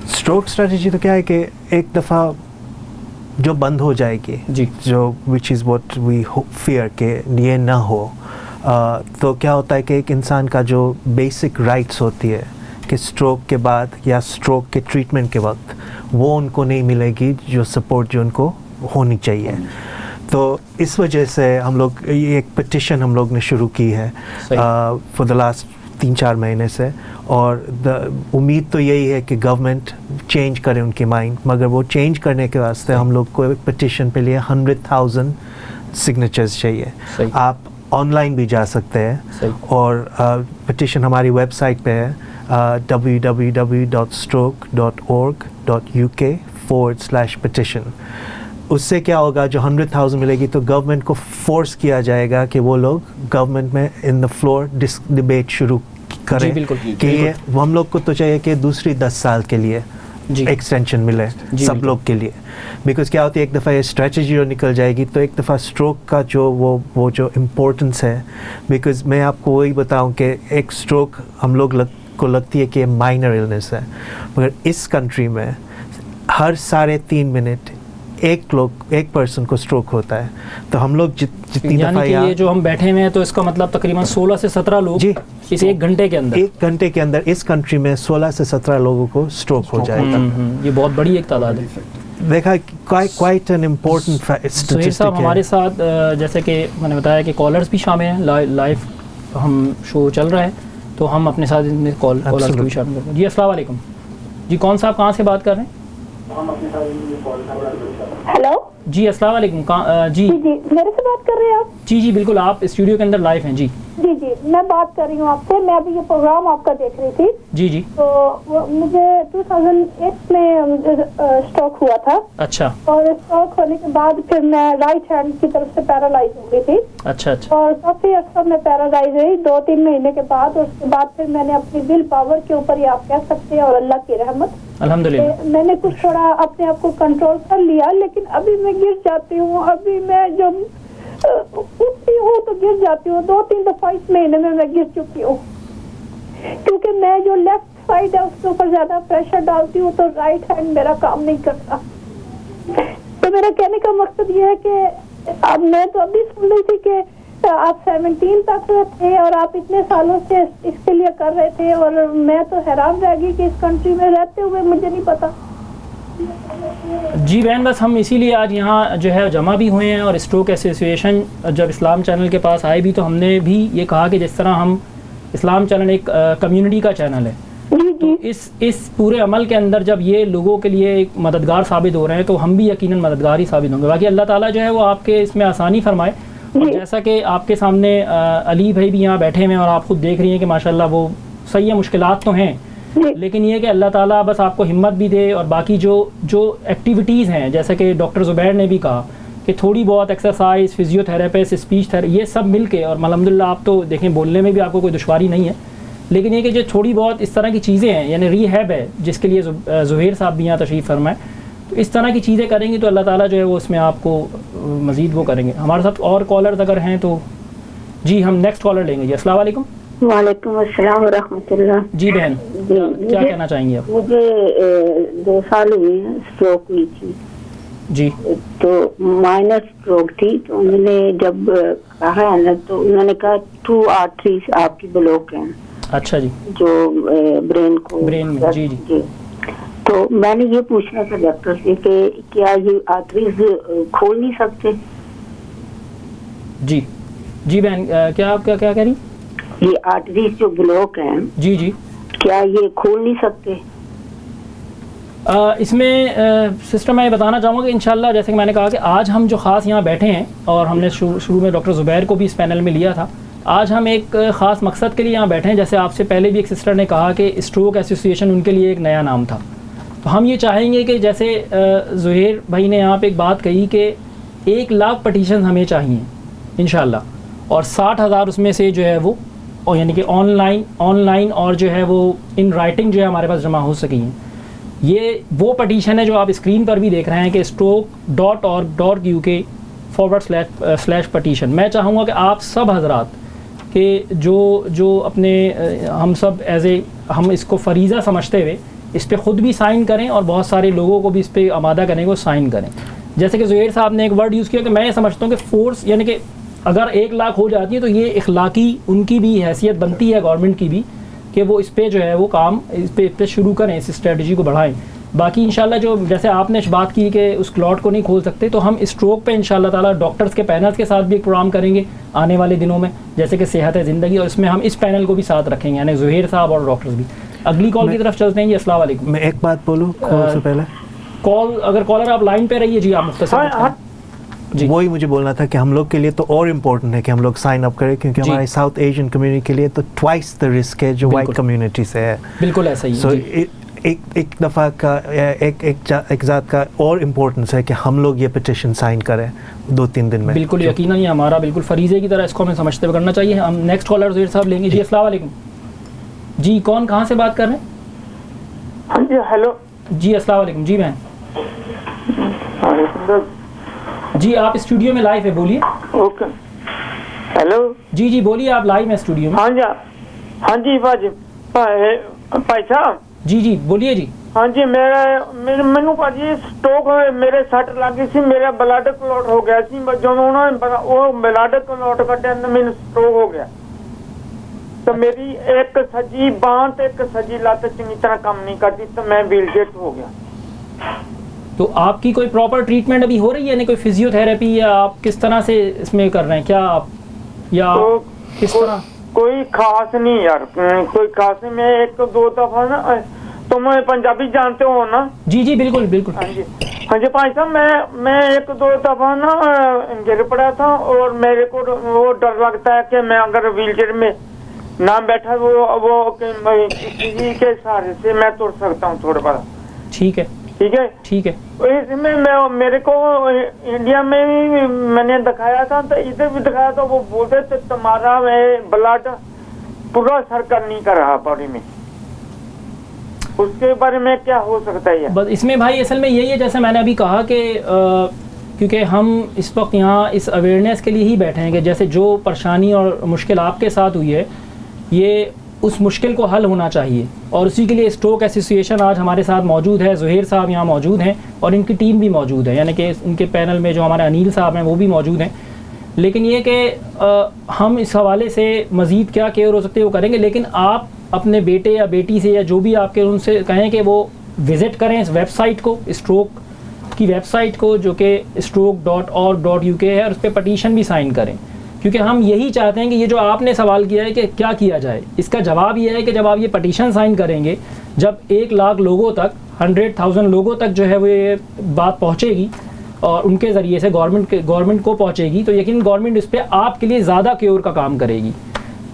اسٹروک اسٹریٹجی تو کیا ہے کہ ایک دفعہ جو بند ہو جائے گی, جو وچ از واٹ وی فیئر کہ یہ نہ ہو, تو کیا ہوتا ہے کہ ایک انسان کا جو بیسک رائٹس ہوتی ہے کہ اسٹروک کے بعد یا اسٹروک کے ٹریٹمنٹ کے وقت وہ ان کو نہیں ملے گی, جو سپورٹ جو ان کو ہونی چاہیے. تو اس وجہ سے ہم لوگ یہ ایک پٹیشن ہم لوگ نے شروع کی ہے فار دا لاسٹ 3-4 مہینے سے, اور امید تو یہی ہے کہ گورنمنٹ چینج کرے ان کی مائنڈ, مگر وہ چینج کرنے کے واسطے ہم لوگ کو ایک پٹیشن پہ لیے 100,000 سگنیچرز چاہیے. آپ آن لائن بھی جا سکتے ہیں, اور پٹیشن ہماری ویب سائٹ پہ ہے www.stroke.org.uk/petition. اس سے کیا ہوگا, جو 100,000 ملے گی تو گورنمنٹ کو فورس کیا جائے گا کہ وہ لوگ گورنمنٹ میں ان دا فلور ڈبیٹ شروع کریں کہ یہ ہم لوگ کو تو چاہیے کہ دوسری 10 سال کے لیے ایکسٹینشن ملے سب لوگ کے لیے. بیکاز کیا ہوتی ہے, ایک دفعہ یہ اسٹریٹجی جو نکل جائے گی تو ایک دفعہ اسٹروک کا جو وہ جو امپورٹنس ہے, بیکاز میں آپ کو وہی بتاؤں کہ ایک اسٹروک ہم لوگ کو لگتی ہے کہ مائنر النس ہے, مگر اس کنٹری میں ہر 3.5 منٹ ایک پرسن کو اسٹروک ہوتا ہے. تو ہم لوگ جتنی دفعہ یہ جو ہم بیٹھے ہوئے ہیں تو اس کا مطلب تقریباً 16 سے 17 لوگ اس ایک گھنٹے کے اندر اس کنٹری میں 16 سے 17 لوگوں کو اسٹروک ہو جائے گا. یہ بہت بڑی ایک تعداد ہے. دیکھا کوائٹ این امپورٹنٹ سہیل صاحب ہمارے ساتھ جیسے کہ میں نے بتایا کہ کالرز بھی شامل ہیں, لائیو ہم شو چل رہا ہے تو ہم اپنے ساتھ کالرز کو بھی شامل کرتے ہیں. جی السلام علیکم. جی کون صاحب کہاں سے بات کر رہے ہیں؟ ہیلو جی السلام علیکم. جی جی میرے سے بات کر رہے ہیں آپ؟ جی بالکل, آپ اسٹوڈیو کے اندر لائیو ہیں. جی میں بات کر رہی ہوں آپ سے. میں ابھی یہ پروگرام آپ کا دیکھ رہی تھی. جی تو مجھے 2008 میں اسٹروک ہوا تھا. اچھا. اور اسٹروک ہونے کے بعد پھر میں رائٹ ہینڈ کی طرف سے پیرالائز ہو گئی تھی. اچھا. اور کافی عرصہ میں پیرالائز رہی 2-3 مہینے کے بعد. اور اس کے بعد پھر میں نے اپنی ول پاور کے اوپر یہ آپ کہہ سکتے ہیں اور اللہ کی رحمت الحمدللہ میں نے کچھ تھوڑا اپنے آپ کو کنٹرول کر لیا. لیکن ابھی میں گر جاتی ہوں. ابھی میں جب اٹھتی ہوں تو گر جاتی ہوں. 2-3 دفعہ اس مہینے میں گر چکی ہوں, کیونکہ میں جو لیفٹ سائڈ ہے اس کے اوپر زیادہ پریشر ڈالتی ہوں تو رائٹ ہینڈ میرا کام نہیں کرتا. تو میرا کہنے کا مقصد یہ ہے کہ اب میں تو ابھی سن رہی تھی کہ آپ 17 تک تھے اور آپ اتنے سالوں سے اس کے لیے کر رہے تھے, اور میں تو حیران رہ گئی کہ اس کنٹری میں رہتے ہوئے مجھے نہیں پتا. جی بہن, بس ہم اسی لیے آج یہاں جو ہے جمع بھی ہوئے ہیں. اور اسٹروک ایسوسیشن جب اسلام چینل کے پاس آئے بھی تو ہم نے بھی یہ کہا کہ جس طرح ہم اسلام چینل ایک کمیونٹی کا چینل ہے, تو اس پورے عمل کے اندر جب یہ لوگوں کے لیے ایک مددگار ثابت ہو رہے ہیں تو ہم بھی یقیناً مددگار ہی ثابت ہوں گے. باقی اللہ تعالیٰ جو ہے وہ آپ کے اس میں آسانی فرمائے. اور جیسا کہ آپ کے سامنے علی بھائی بھی یہاں بیٹھے ہوئے ہیں اور آپ خود دیکھ رہی ہیں کہ ماشاءاللہ وہ صحیح ہے, مشکلات تو ہیں, لیکن یہ کہ اللہ تعالیٰ بس آپ کو ہمت بھی دے. اور باقی جو ایکٹیویٹیز ہیں جیسے کہ ڈاکٹر زبیر نے بھی کہا کہ تھوڑی بہت exercise, physio therapist, speech therapy, یہ سب مل کے, اور الحمدللہ آپ تو دیکھیں بولنے میں بھی آپ کو کوئی دشواری نہیں ہے, لیکن یہ کہ جو تھوڑی بہت اس طرح کی چیزیں ہیں یعنی ریہیب ہے جس کے لیے زہیر صاحب بھی یہاں تشریف فرمائے, تو اس طرح کی چیزیں کریں گی تو اللہ تعالیٰ جو ہے وہ اس میں آپ کو مزید وہ کریں گے. ہمارے ساتھ اور کالرز اگر ہیں تو جی ہم نیکسٹ کالر لیں گے. جی السلام علیکم. وعلیکم السلام ورحمۃ اللہ. جی بہن کیا کہنا چاہیں گے آپ؟ مجھے 2 سال ہوئے ہیں اسٹروک ہوئی تھی. جی تو مائنر اسٹروک تھی. تو انہوں نے جب کہا ہے نا تو انہوں نے کہا 2 آرٹریز آپ کی بلاک ہیں. اچھا جی. جو برین میں. جی. تو میں نے یہ پوچھنا تھا ڈاکٹر سے کہ کیا یہ آرٹریز کھول نہیں سکتے؟ جی بہن کیا آپ کیا کہہ رہی؟ یہ آرٹریز جو بلاک ہیں جی کیا یہ کھول نہیں سکتے؟ اس میں سسٹم میں یہ بتانا چاہوں گا کہ انشاءاللہ جیسے کہ میں نے کہا کہ آج ہم جو خاص یہاں بیٹھے ہیں اور ہم نے شروع میں ڈاکٹر زبیر کو بھی اس پینل میں لیا تھا, آج ہم ایک خاص مقصد کے لیے یہاں بیٹھے ہیں. جیسے آپ سے پہلے بھی ایک سسٹر نے کہا کہ اسٹروک ایسوسیشن ان کے لیے ایک نیا نام تھا, تو ہم یہ چاہیں گے کہ جیسے زہیر بھائی نے یہاں پہ ایک بات کہی کہ 1 لاکھ پٹیشن ہمیں چاہیے انشاءاللہ, اور 60,000 اس میں سے جو ہے وہ یعنی کہ آن لائن اور جو ہے وہ ان رائٹنگ جو ہے ہمارے پاس جمع ہو سکی ہیں. یہ وہ پٹیشن ہے جو آپ اسکرین پر بھی دیکھ رہے ہیں کہ stroke.org.uk/petition. میں چاہوں گا کہ آپ سب حضرات کہ جو اپنے ہم سب ہم اس کو فریضہ سمجھتے ہوئے اس پہ خود بھی سائن کریں اور بہت سارے لوگوں کو بھی اس پہ آمادہ کریں وہ سائن کریں. جیسے کہ زہیر صاحب نے ایک ورڈ یوز کیا کہ میں یہ سمجھتا ہوں کہ فورس, یعنی کہ اگر 1 لاکھ ہو جاتی ہے تو یہ اخلاقی ان کی بھی حیثیت بنتی ہے گورنمنٹ کی بھی کہ وہ اس پہ جو ہے وہ کام اس پہ شروع کریں, اس اسٹریٹجی کو بڑھائیں. باقی انشاءاللہ جو جیسے آپ نے بات کی کہ اس کلاٹ کو نہیں کھول سکتے، تو ہم اسٹروک پہ انشاءاللہ تعالیٰ ڈاکٹرز کے پینلز کے ساتھ بھی ایک پروگرام کریں گے آنے والے دنوں میں، جیسے کہ صحت ہے زندگی، اور اس میں ہم اس پینل کو بھی ساتھ رکھیں گے، یعنی زہیر صاحب اور ڈاکٹرز بھی. اگلی کال کی طرف چلتے ہیں جی. السلام علیکم. میں ایک بات بولوں کال سے پہلے؟ کال اگر کالر آپ لائن پہ رہیے جی، آپ مختصر جی وہی مجھے بولنا تھا کہ ہم لوگ کے لیے تو اور امپورٹنٹ ہے کہ ہم لوگ سائن اپ کریں، کیونکہ ہمارے ساؤتھ ایشین کمیونٹی کے لیے تو ٹوائس دا رسک ہے جو وائٹ کمیونٹی سے ہے. بالکل ایسا ہی. سو ایک دفعہ کا ایک ذات کا اور امپورٹنس ہے کہ ہم لوگ یہ پٹیشن سائن کریں 2-3 دن میں. بالکل یقیناً یہ ہمارا بالکل فریضے کی طرح اس کو ہمیں سمجھتے ہوئے کرنا چاہیے. ہم نیکسٹ کالر زہیر صاحب لیں گے. جی السلام علیکم. جی کون کہاں سے بات کر رہے ہیں؟ ہاں جی ہیلو. جی السلام علیکم. جی بہن. جی آپ اسٹوڈیو میں لائیو ہے، بولیے. اوکے. ہیلو. جی جی بولیے، آپ لائیو ہیں اسٹوڈیو میں. ہاں جی ہاں جی بھائی صاحب. جی جی بولیے جی. ہاں جی مینو بھاجی سٹروک میرے سٹ لگی سی، میرا بلڈ کلوٹ ہو گیا سی، جو انہوں نے وہ بلڈ کلوٹ کٹیا مینو سٹروک ہو گیا، تو میری ایک سجی بانھ تے ایک سجی لت چنگی طرح کام نہیں کرتی، تو میں ویل چیئر ہو گیا. تو آپ کی کوئی پراپر ٹریٹمنٹ ابھی ہو رہی ہے، یعنی کوئی فزیو تھراپی، یا آپ کس طرح سے اس میں کر رہے ہیں، کیا آپ یا کس طرح؟ کوئی خاص نہیں یار، کوئی خاص نہیں. میں 1-2 دفعہ نا، تم پنجابی جانتے ہو نا؟ جی جی بالکل بالکل. ہاں جی ہاں جی بھائی صاحب، میں 1-2 دفعہ نا گر پڑا تھا، اور میرے کو وہ ڈر لگتا ہے کہ میں اگر ویل چیئر میں نہ بیٹھا وہ کسی کے سہارے سے میں تر سکتا ہوں تھوڑا بڑا. ٹھیک ہے ٹھیک ہے ٹھیک ہے. اس میں میرے کو انڈیا میں بھی میں نے دکھایا تھا، تو ادھر بھی دکھایا تھا، وہ بولتے تھے تمہارا بلڈ پورا سرکل نہیں کر رہا باڈی میں. اس کے بارے میں کیا ہو سکتا ہے؟ بس اس میں بھائی اصل میں یہی ہے، جیسے میں نے ابھی کہا کہ کیونکہ ہم اس وقت یہاں اس اویئرنیس کے لیے ہی بیٹھے ہیں کہ جیسے جو پریشانی اور مشکل آپ کے ساتھ ہوئی ہے، یہ اس مشکل کو حل ہونا چاہیے، اور اسی کے لیے اسٹروک ایسوسیشن آج ہمارے ساتھ موجود ہے. زہیر صاحب یہاں موجود ہیں اور ان کی ٹیم بھی موجود ہے، یعنی کہ ان کے پینل میں جو ہمارے انیل صاحب ہیں وہ بھی موجود ہیں. لیکن یہ کہ ہم اس حوالے سے مزید کیا کیئر ہو سکتے وہ کریں گے، لیکن آپ اپنے بیٹے یا بیٹی سے یا جو بھی آپ کے ان سے کہیں کہ وہ وزٹ کریں اس ویب سائٹ کو، اسٹروک کی ویب سائٹ کو، جو کہ stroke.org.uk ہے، اور اس پہ پٹیشن بھی سائن کریں. کیونکہ ہم یہی چاہتے ہیں کہ یہ جو آپ نے سوال کیا ہے کہ کیا کیا جائے، اس کا جواب یہ ہے کہ جب آپ یہ پٹیشن سائن کریں گے، جب 1 لاکھ لوگوں تک 100,000 لوگوں تک جو ہے وہ یہ بات پہنچے گی اور ان کے ذریعے سے گورنمنٹ کو پہنچے گی، تو یقین گورنمنٹ اس پہ آپ کے لیے زیادہ کیور کا کام کرے گی.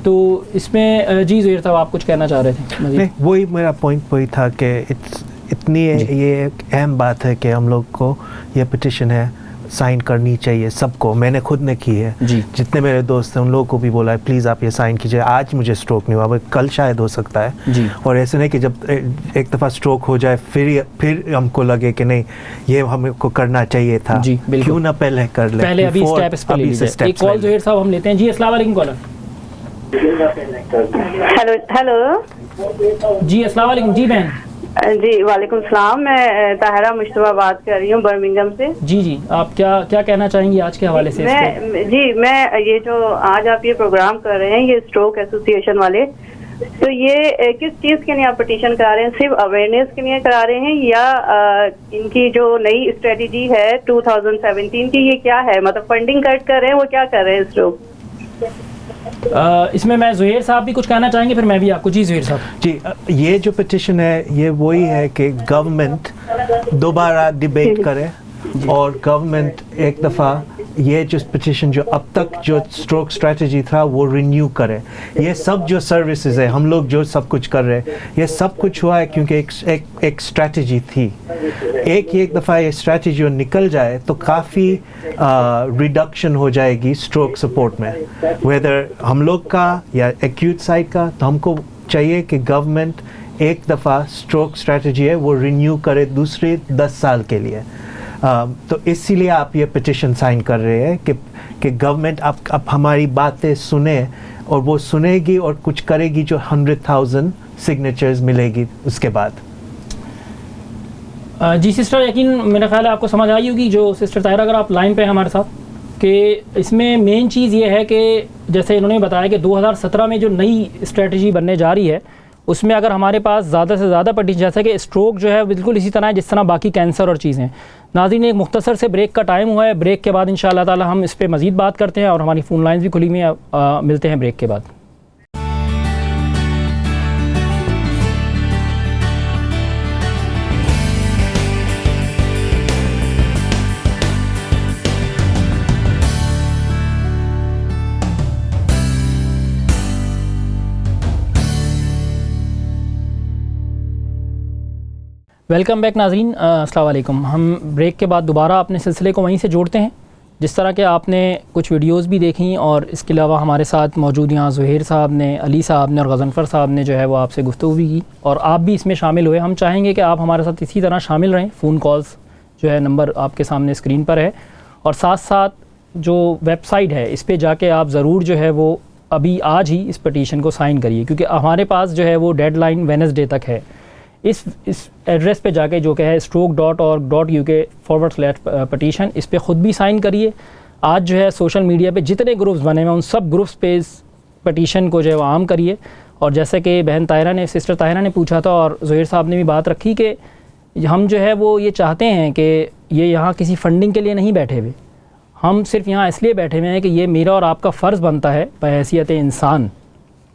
تو اس میں جی زہیر صاحب آپ کچھ کہنا چاہ رہے تھے؟ نہیں، وہی میرا پوائنٹ وہی تھا کہ اتنی یہ ایک اہم بات ہے کہ ہم لوگ کو یہ پٹیشن ہے سائن کرنی چاہیے سب کو. میں نے خود نے کی ہے، جتنے میرے دوست ہیں ان لوگوں کو بھی بولا ہے پلیز آپ یہ سائن کیجیے. آج مجھے اسٹروک نہیں ہوا، کل شاید ہو سکتا ہے. اور ایسے نہیں کہ جب ایک دفعہ اسٹروک ہو جائے پھر ہم کو لگے کہ نہیں یہ ہم کو کرنا چاہیے تھا، کیوں نہ پہلے کر لیں. پہلے ابھی اسٹیپ اس پہ لے لیجیے. ایک کال زہیر صاحب ہم لیتے ہیں. جی السلام علیکم کالر. ہیلو جی السلام علیکم. جی بہن. جی وعلیکم السلام. میں طاہرہ مشتبہ بات کر رہی ہوں برمنگھم سے. جی جی آپ کیا کہنا چاہیں گی آج کے حوالے سے؟ میں یہ جو آج آپ یہ پروگرام کر رہے ہیں یہ اسٹروک ایسوسیشن والے، تو یہ کس چیز کے لیے آپ پٹیشن کرا رہے ہیں؟ صرف اویئرنیس کے لیے کرا رہے ہیں یا ان کی جو نئی اسٹریٹجی ہے 2017 کی یہ کیا ہے؟ مطلب فنڈنگ کٹ کر رہے ہیں، وہ کیا کر رہے ہیں اسٹروک؟ اس میں زہیر صاحب بھی کچھ کہنا چاہیں گے، پھر میں بھی آپ کو. جی زہیر صاحب. جی یہ جو پٹیشن ہے یہ وہی ہے کہ گورنمنٹ دوبارہ ڈیبیٹ کرے اور گورنمنٹ ایک دفعہ یہ جو پٹیشن جو اب تک جو اسٹروک اسٹریٹجی تھا وہ رینیو کرے. یہ سب جو سروسز ہے ہم لوگ جو سب کچھ کر رہے ہیں یہ سب کچھ ہوا ہے کیونکہ ایک اسٹریٹجی تھی. ایک دفعہ یہ اسٹریٹجی جو نکل جائے تو کافی ریڈکشن ہو جائے گی اسٹروک سپورٹ میں، ویدر ہم لوگ کا یا ایکیوٹ سائڈ کا. تو ہم کو چاہیے کہ گورنمنٹ ایک دفعہ اسٹروک اسٹریٹجی ہے وہ رینیو کرے دوسرے 10 سال کے لیے. تو اسی لیے آپ یہ پٹیشن سائن کر رہے ہیں کہ گورنمنٹ اب ہماری باتیں سنے اور وہ سنے گی اور کچھ کرے گی جو 100,000 سگنیچرز ملے گی اس کے بعد. جی سسٹر یقین میرا خیال ہے آپ کو سمجھ آئی ہوگی جو سسٹر طاہرہ اگر آپ لائن پہ ہیں ہمارے ساتھ، کہ اس میں مین چیز یہ ہے کہ جیسے انہوں نے بتایا کہ 2017 میں جو نئی اسٹریٹجی بننے جا رہی ہے اس میں اگر ہمارے پاس زیادہ سے زیادہ پٹیشن، جیسا کہ اسٹروک جو ہے بالکل اسی طرح ہے جس طرح باقی کینسر اور چیزیں. ناظرین ایک مختصر سے بریک کا ٹائم ہوا ہے، بریک کے بعد انشاءاللہ تعالی ہم اس پہ مزید بات کرتے ہیں اور ہماری فون لائنز بھی کھلی ہوئی ہیں. ملتے ہیں بریک کے بعد. ویلکم بیک ناظرین، السلام علیکم. ہم بریک کے بعد دوبارہ اپنے سلسلے کو وہیں سے جوڑتے ہیں. جس طرح کہ آپ نے کچھ ویڈیوز بھی دیکھیں اور اس کے علاوہ ہمارے ساتھ موجود یہاں زہیر صاحب نے، علی صاحب نے اور غضنفر صاحب نے جو ہے وہ آپ سے گفتگو بھی کی اور آپ بھی اس میں شامل ہوئے. ہم چاہیں گے کہ آپ ہمارے ساتھ اسی طرح شامل رہیں. فون کالز جو ہے نمبر آپ کے سامنے اسکرین پر ہے، اور ساتھ ساتھ جو ویب سائٹ ہے اس پہ جا کے آپ ضرور جو ہے وہ ابھی آج ہی اس پٹیشن کو سائن کریے، کیونکہ ہمارے پاس جو ہے وہ ڈیڈ لائن وینسڈے تک ہے. اس ایڈریس پہ جا کے جو کہ ہے stroke.org.uk/petition، اس پہ خود بھی سائن کریے. آج جو ہے سوشل میڈیا پہ جتنے گروپس بنے ہوئے ہیں ان سب گروپس پہ اس پٹیشن کو جو ہے وہ عام کریے. اور جیسے کہ بہن طاہرہ نے، سسٹر طاہرہ نے پوچھا تھا اور زہیر صاحب نے بھی بات رکھی کہ ہم جو ہے وہ یہ چاہتے ہیں کہ یہ یہاں کسی فنڈنگ کے لیے نہیں بیٹھے ہوئے، ہم صرف یہاں اس لیے بیٹھے ہوئے ہیں کہ یہ میرا اور آپ کا فرض بنتا ہے بحیثیت انسان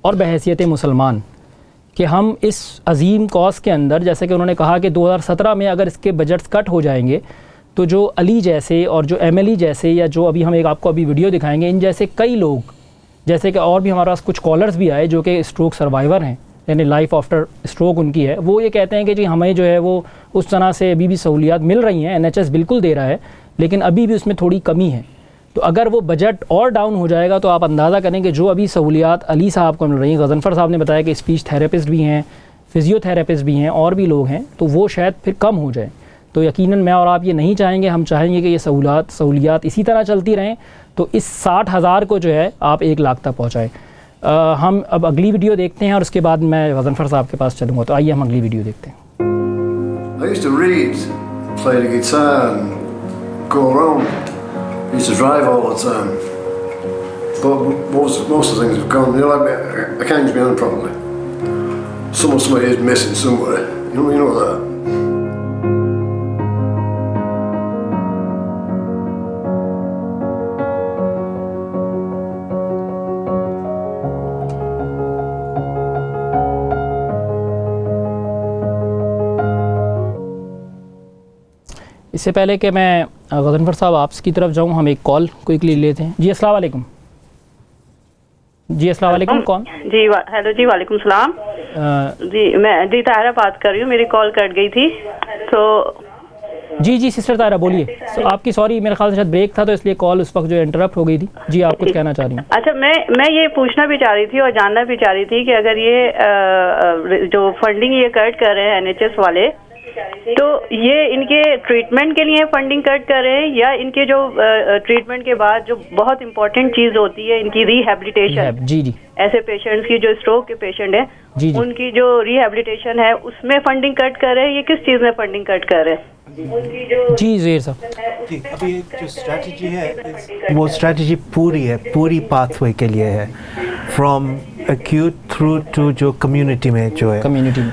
اور بحیثیت مسلمان کہ ہم اس عظیم کاز کے اندر، جیسے کہ انہوں نے کہا کہ 2017 میں اگر اس کے بجٹس کٹ ہو جائیں گے تو جو علی جیسے اور جو ایم ایل ای جیسے، یا جو ابھی ہم آپ کو ابھی ویڈیو دکھائیں گے، ان جیسے کئی لوگ، جیسے کہ اور بھی ہمارے پاس کچھ کالرز بھی آئے جو کہ اسٹروک سروائیور ہیں، یعنی لائف آفٹر اسٹروک ان کی ہے، وہ یہ کہتے ہیں کہ جی ہمیں جو ہے وہ اس طرح سے ابھی بھی سہولیات مل رہی ہیں، NHS بالکل دے رہا ہے لیکن ابھی بھی اس میں تھوڑی کمی ہے. تو اگر وہ بجٹ اور ڈاؤن ہو جائے گا تو آپ اندازہ کریں کہ جو ابھی سہولیات علی صاحب کو مل رہی ہیں، غضنفر صاحب نے بتایا کہ اسپیچ تھیراپسٹ بھی ہیں، فزیو تھیراپسٹ بھی ہیں اور بھی لوگ ہیں، تو وہ شاید پھر کم ہو جائے. تو یقیناً میں اور آپ یہ نہیں چاہیں گے، ہم چاہیں گے کہ یہ سہولیات اسی طرح چلتی رہیں. تو اس 60,000 کو جو ہے آپ 1 لاکھ تک پہنچائیں. ہم اب اگلی ویڈیو دیکھتے ہیں اور اس کے بعد میں غضنفر صاحب کے پاس چلوں گا. تو آئیے ہم اگلی ویڈیو دیکھتے ہیں. I used to read, play the guitar and go around. I used to drive all the time. But most of the things have gone. You know, like I can't use my hand properly. Somebody is missing somewhere. You know that. اس سے پہلے کہ میں غضنفر صاحب آپ کی طرف جاؤں، ہم ایک کال کوئکلی لیتے ہیں. جی السلام علیکم. جی السلام علیکم. کون؟ جی ہیلو جی وعلیکم السلام. جی میں طاہرہ بات کر رہی ہوں، میری کال کٹ گئی تھی تو. جی سسٹر طاہرہ بولیے. آپ کی سوری، میرے خیال سے شاید بریک تھا تو اس لیے کال اس وقت جو انٹرپٹ ہو گئی تھی. جی آپ کچھ کہنا چاہ رہی ہیں؟ اچھا میں یہ پوچھنا بھی چاہ رہی تھی اور جاننا بھی چاہ رہی تھی کہ اگر یہ جو فنڈنگ یہ کٹ کر رہے ہیں NHS والے، تو یہ ان کے ٹریٹمنٹ کے لیے فنڈنگ کٹ کر رہے ہیں یا ان کے جو ٹریٹمنٹ کے بعد جو بہت امپورٹنٹ چیز ہوتی ہے ان کی ریہیبلیٹیشن، جی ایسے پیشنٹس کی جو اسٹروک کے پیشنٹ ہیں ان کی جو ریہیبلیٹیشن ہے اس میں فنڈنگ کٹ کر رہے ہیں، یہ کس چیز میں فنڈنگ کٹ کر رہے ہیں؟ جی زہیر صاحب. جی ابھی جو اسٹریٹجی ہے وہ اسٹریٹجی پوری ہے، پوری پاتھ وے کے لیے ہے، فرام ایکیوٹ تھرو ٹو جو کمیونٹی میں جو ہے کمیونٹی میں.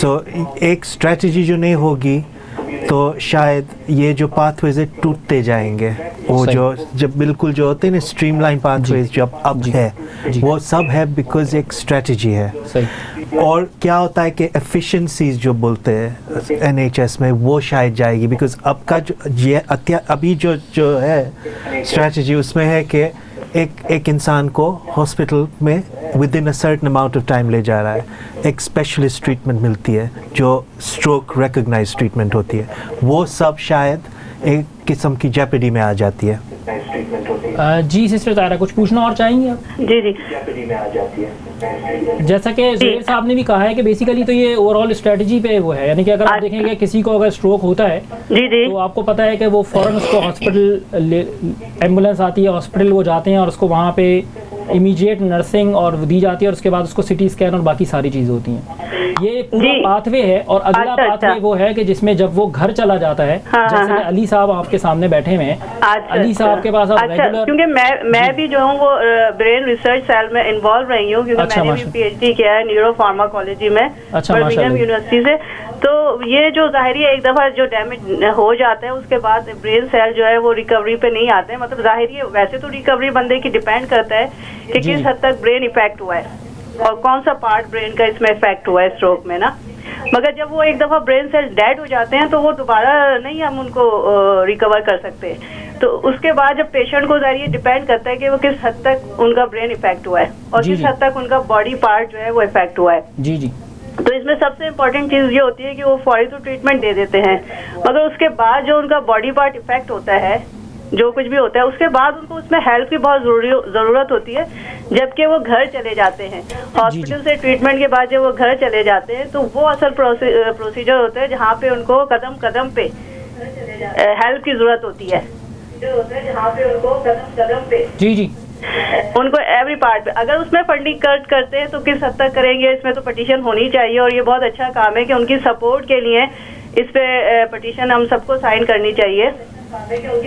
سو ایک اسٹریٹجی جو نہیں ہوگی تو شاید یہ جو پاتھ ویز ٹوٹتے جائیں گے. وہ جو جب بالکل جو ہوتے ہیں نا اسٹریم لائن پاتھ ویز جو اب ہے وہ سب ہے بیکاز ایک اسٹریٹجی ہے. اور کیا ہوتا ہے کہ ایفیشنسیز جو بولتے ہیں NHS میں وہ شاید جائے گی، بیکاز اب کا جو ابھی جو ہے اسٹریٹجی اس میں ہے کہ ایک انسان کو ہاسپٹل میں with in a certain amount of time لے جا رہا ہے، ایک اسپیشلسٹ ٹریٹمنٹ ملتی ہے جو اسٹروک ریکگنائز ٹریٹمنٹ ہوتی ہے، وہ سب شاید ایک قسم کی جیپڈی میں آ جاتی ہے. جی سسٹر طاہرہ کچھ پوچھنا اور چاہیں گے آپ؟ جی جیسا کہ زہیر صاحب نے بھی کہا ہے کہ بیسیکلی تو یہ اوور آل اسٹریٹجی پہ وہ ہے، یعنی کہ اگر آپ دیکھیں گے کسی کو اگر اسٹروک ہوتا ہے تو آپ کو پتہ ہے کہ وہ فوراً اس کو ہاسپٹل ایمبولینس آتی ہے، ہاسپٹل وہ جاتے ہیں اور اس کو وہاں پہ امیجیٹ نرسنگ اور دی جاتی ہے اور اس کے بعد اس کو سی ٹی اسکین اور باقی ساری چیزیں ہوتی ہیں. یہ پورا پاتھ وے ہے. اور اگلا پاتھ وے وہ ہے کہ جس میں جب وہ گھر چلا جاتا ہے, جیسے کہ علی صاحب آپ کے سامنے بیٹھے ہوئے ہیں, علی صاحب کے پاس آپ ریگولر, کیونکہ میں بھی جو ہوں وہ برین ریسرچ سیل میں انوالو رہی ہوں, کیونکہ میں نے بھی پی ایچ ڈی کیا ہے نیورو فارماکالوجی میں برمنگھم یونیورسٹی سے. تو یہ جو ظاہری ایک دفعہ جو ڈیمیج ہو جاتا ہے اس کے بعد برین سیل جو ہے وہ ریکوری پہ نہیں آتے ہیں. مطلب ظاہری ویسے تو ریکوری بندے کی ڈیپینڈ کرتا ہے کہ کس حد تک برین افیکٹ ہوا ہے اور کون سا پارٹ برین کا اس میں افیکٹ ہوا ہے اسٹروک میں نا. مگر جب وہ ایک دفعہ برین سیل ڈیڈ ہو جاتے ہیں تو وہ دوبارہ نہیں ہم ان کو ریکور کر سکتے. تو اس کے بعد جب پیشنٹ کو ظاہر ڈیپینڈ کرتا ہے کہ وہ کس حد تک ان کا برین افیکٹ ہوا ہے اور کس حد تک ان کا باڈی پارٹ جو ہے وہ افیکٹ ہوا ہے. جی جی. تو اس میں سب سے امپورٹنٹ چیز یہ ہوتی ہے کہ وہ فوری تو ٹریٹمنٹ دے دیتے ہیں, مگر اس کے بعد جو ان کا باڈی پارٹ افیکٹ ہوتا ہے, جو کچھ بھی ہوتا ہے, اس کے بعد ان کو اس میں ہیلپ کی بہت ضرورت ہوتی ہے. جبکہ وہ گھر چلے جاتے ہیں ہاسپٹل سے ٹریٹمنٹ کے بعد, جب وہ گھر چلے جاتے ہیں تو وہ اصل پروسیجر ہوتا ہے جہاں پہ ان کو قدم قدم پہ ہیلپ کی ضرورت ہوتی ہے. جہاں پہ ان کو قدم قدم پہ جی جی ان کو ایوری پارٹ پہ, اگر اس میں فنڈنگ کٹ کرتے ہیں تو کس حد تک کریں گے, اس میں تو پٹیشن ہونی چاہیے. اور یہ بہت اچھا کام ہے کہ ان کی سپورٹ کے لیے اس پہ پٹیشن ہم سب کو سائن کرنی چاہیے.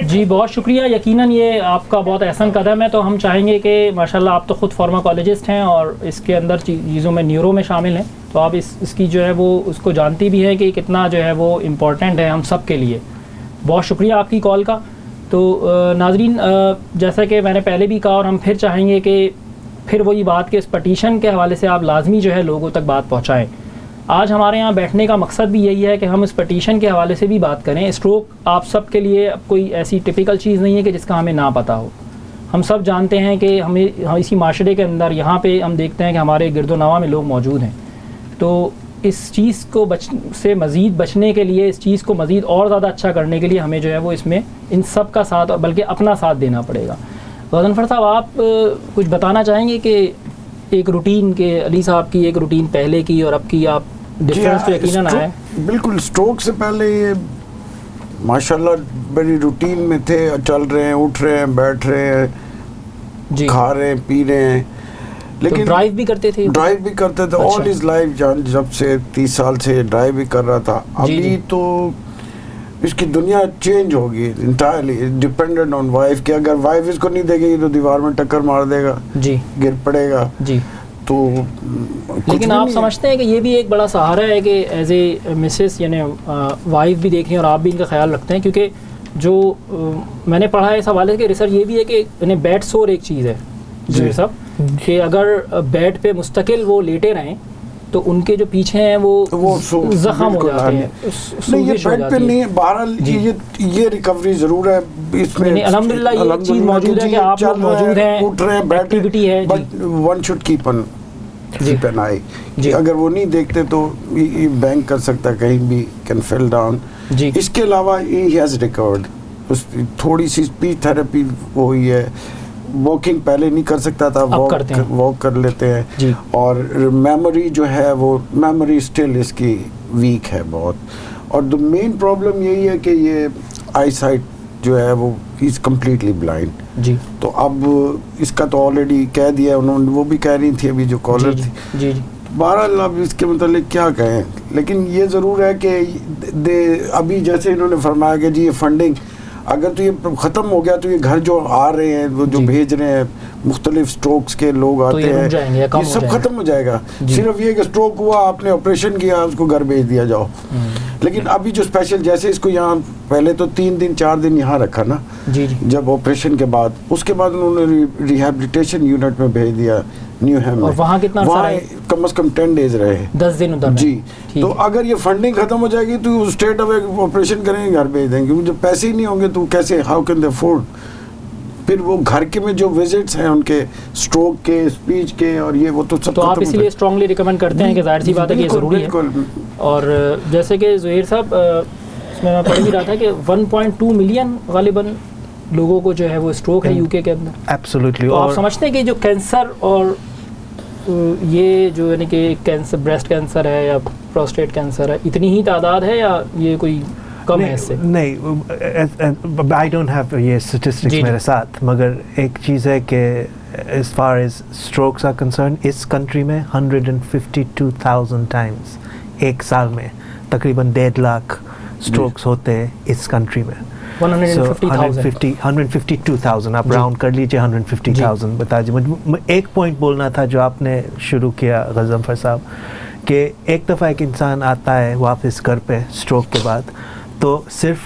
جی بہت شکریہ. یقیناً یہ آپ کا بہت احسن قدم ہے. تو ہم چاہیں گے کہ ماشاءاللہ آپ تو خود فارماکالوجسٹ ہیں اور اس کے اندر چیزوں میں نیورو میں شامل ہیں, تو آپ اس کی جو ہے وہ اس کو جانتی بھی ہے کہ کتنا جو ہے وہ امپورٹنٹ ہے ہم سب کے لیے. بہت شکریہ آپ کی کال کا. تو ناظرین, جیسا کہ میں نے پہلے بھی کہا اور ہم پھر چاہیں گے کہ پھر وہی بات کہ اس پٹیشن کے حوالے سے آپ لازمی جو ہے لوگوں تک بات پہنچائیں. آج ہمارے یہاں بیٹھنے کا مقصد بھی یہی ہے کہ ہم اس پٹیشن کے حوالے سے بھی بات کریں. اسٹروک آپ سب کے لیے اب کوئی ایسی ٹپیکل چیز نہیں ہے کہ جس کا ہمیں نہ پتہ ہو. ہم سب جانتے ہیں کہ ہمیں اسی معاشرے کے اندر یہاں پہ ہم دیکھتے ہیں کہ ہمارے گرد و نواح میں لوگ موجود ہیں. تو اس چیز کو سے مزید بچنے کے لیے, اس چیز کو مزید اور زیادہ اچھا کرنے کے لیے ہمیں جو ہے وہ اس میں ان سب کا ساتھ اور بلکہ اپنا ساتھ دینا پڑے گا. غضنفر صاحب, آپ کچھ بتانا چاہیں گے کہ ایک روٹین کے علی صاحب کی ایک روٹین پہلے کی اور اب کی, آپ ڈفرینس تو یقیناً آیا ہے. بالکل. اسٹروک سے پہلے یہ ماشاءاللہ بڑی روٹین میں تھے, چل رہے ہیں, اٹھ رہے ہیں, بیٹھ رہے ہیں, جی, کھا رہے ہیں, پی رہے ہیں, لیکن ڈرائیو بھی کرتے تھے. ڈرائیو بھی کرتے تھے آل ہز لائف. جب سے 30 سال سے ڈرائیو بھی کر رہا تھا. ابھی تو اس کی دنیا چینج ہوگی انٹائرلی, ڈیپینڈنٹ آن وائف کہ اگر وائف اس کو نہیں دے گی تو دیوار میں ٹکر مار دے گا, جی, گر پڑے گا. جی. تو لیکن آپ سمجھتے ہیں کہ یہ بھی ایک بڑا سہارا ہے کہ ایز اے مسز یعنی وائف بھی دیکھیں اور آپ بھی ان کا خیال رکھتے ہیں, کیونکہ جو میں نے پڑھا ہے اس حوالے سے کہ ریسرچ یہ بھی ہے کہ یعنی بیڈ سور ایک چیز ہے جی صاحب, کہ اگر بیڈ پہ مستقل وہ لیٹے رہیں تو ان کے جو پیچھے ہیں وہ زخم ہو جاتے ہیں. نہیں, یہ بیڈ پہ نہیں ہے. بہرحال یہ ریکوری ضرور ہے اس میں. الحمدللہ یہ چیز موجود ہے کہ آپ لوگ موجود ہیں, اٹھ رہے ہیں, ایکٹیویٹی ہے. But one should keep an eye. اگر وہ نہیں دیکھتے تو بینک کر سکتا ہے, کہیں بھی کین فیل ڈاؤن. اس کے علاوہ ہی ہیز ریکورڈ تھوڑی سی اسپیچ تھراپی ہوئی ہے. واکنگ پہلے نہیں کر سکتا تھا, واک کر لیتے ہیں. اور میموری جو ہے وہ میموری اسٹل اس کی ویک ہے بہت. اور دا مین پرابلم یہی ہے کہ یہ آئی سائٹ جو ہے وہ از کمپلیٹلی بلائنڈ. جی, تو اب اس کا تو آلریڈی کہہ دیا انہوں نے, وہ بھی کہہ رہی تھی ابھی جو کالر تھی. جی, بہرحال اب اس کے متعلق کیا کہیں. لیکن یہ ضرور ہے کہ ابھی جیسے انہوں نے فرمایا کہ جی یہ فنڈنگ اگر تو یہ ختم ہو گیا تو یہ گھر جو آ رہے ہیں وہ جو بھیج رہے ہیں مختلف سٹروکس کے لوگ آتے ہیں, یہ سب ختم ہو جائے گا. صرف یہ کہ سٹروک ہوا, آپ نے آپریشن کیا, اس کو گھر بھیج دیا جاؤ. لیکن ابھی جو اسپیشل جیسے اس کو یہاں پہلے تو 3 دن 4 دن یہاں رکھا نا, جب آپریشن کے بعد, اس کے بعد انہوں نے ریہیبلیٹیشن یونٹ میں بھیج دیا نیو ہیم میں. وہاں کتنا کم از کم 10 days رہے, 10 دن ادھر. جی, تو اگر یہ فنڈنگ ختم ہو جائے گی تو اسٹیٹ اوے آپریشن کریں گے, گھر بھیج دیں گے. جب پیسے ہی نہیں ہوں گے تو کیسے, ہاؤ کین دے افورڈ. پھر وہ گھر کے میں جو وزٹس ہیں ان کے اسٹروک کے, اسپیچ کے, اور یہ وہ تو سب. تو آپ اس لیے اسٹرانگلی ریکمینڈ کرتے ہیں کہ ظاہر سی بات ہے کہ یہ ضروری ہے. اور جیسے کہ زہیر صاحب اس میں پڑھ بھی رہا تھا کہ 1.2 ملین غالباً لوگوں کو جو ہے وہ اسٹروک ہے یو کے اندر. ایبسلیٹلی. تو آپ سمجھتے ہیں کہ جو کینسر اور یہ جو یعنی کہ کینسر, بریسٹ کینسر ہے یا پروسٹیٹ کینسر ہے, اتنی ہی تعداد ہے یا یہ کوئی کم ہے اس سے؟ نہیں, آئی ڈونٹ ہیو یہ اسٹیٹسٹکس میرے ساتھ, مگر ایک چیز ہے کہ as far as strokes are concerned, us country میں 152,000 times ایک سال میں تقریباً 1.5 لاکھ strokes ہوتے ہیں اس country میں. 152,000 آپ راؤنڈ کر لیجیے 150,000 بتا دیجیے. ایک پوائنٹ بولنا تھا جو آپ نے شروع کیا غضنفر صاحب, کہ ایک دفعہ ایک انسان آتا ہے واپس گھر پہ اسٹروک کے بعد, تو صرف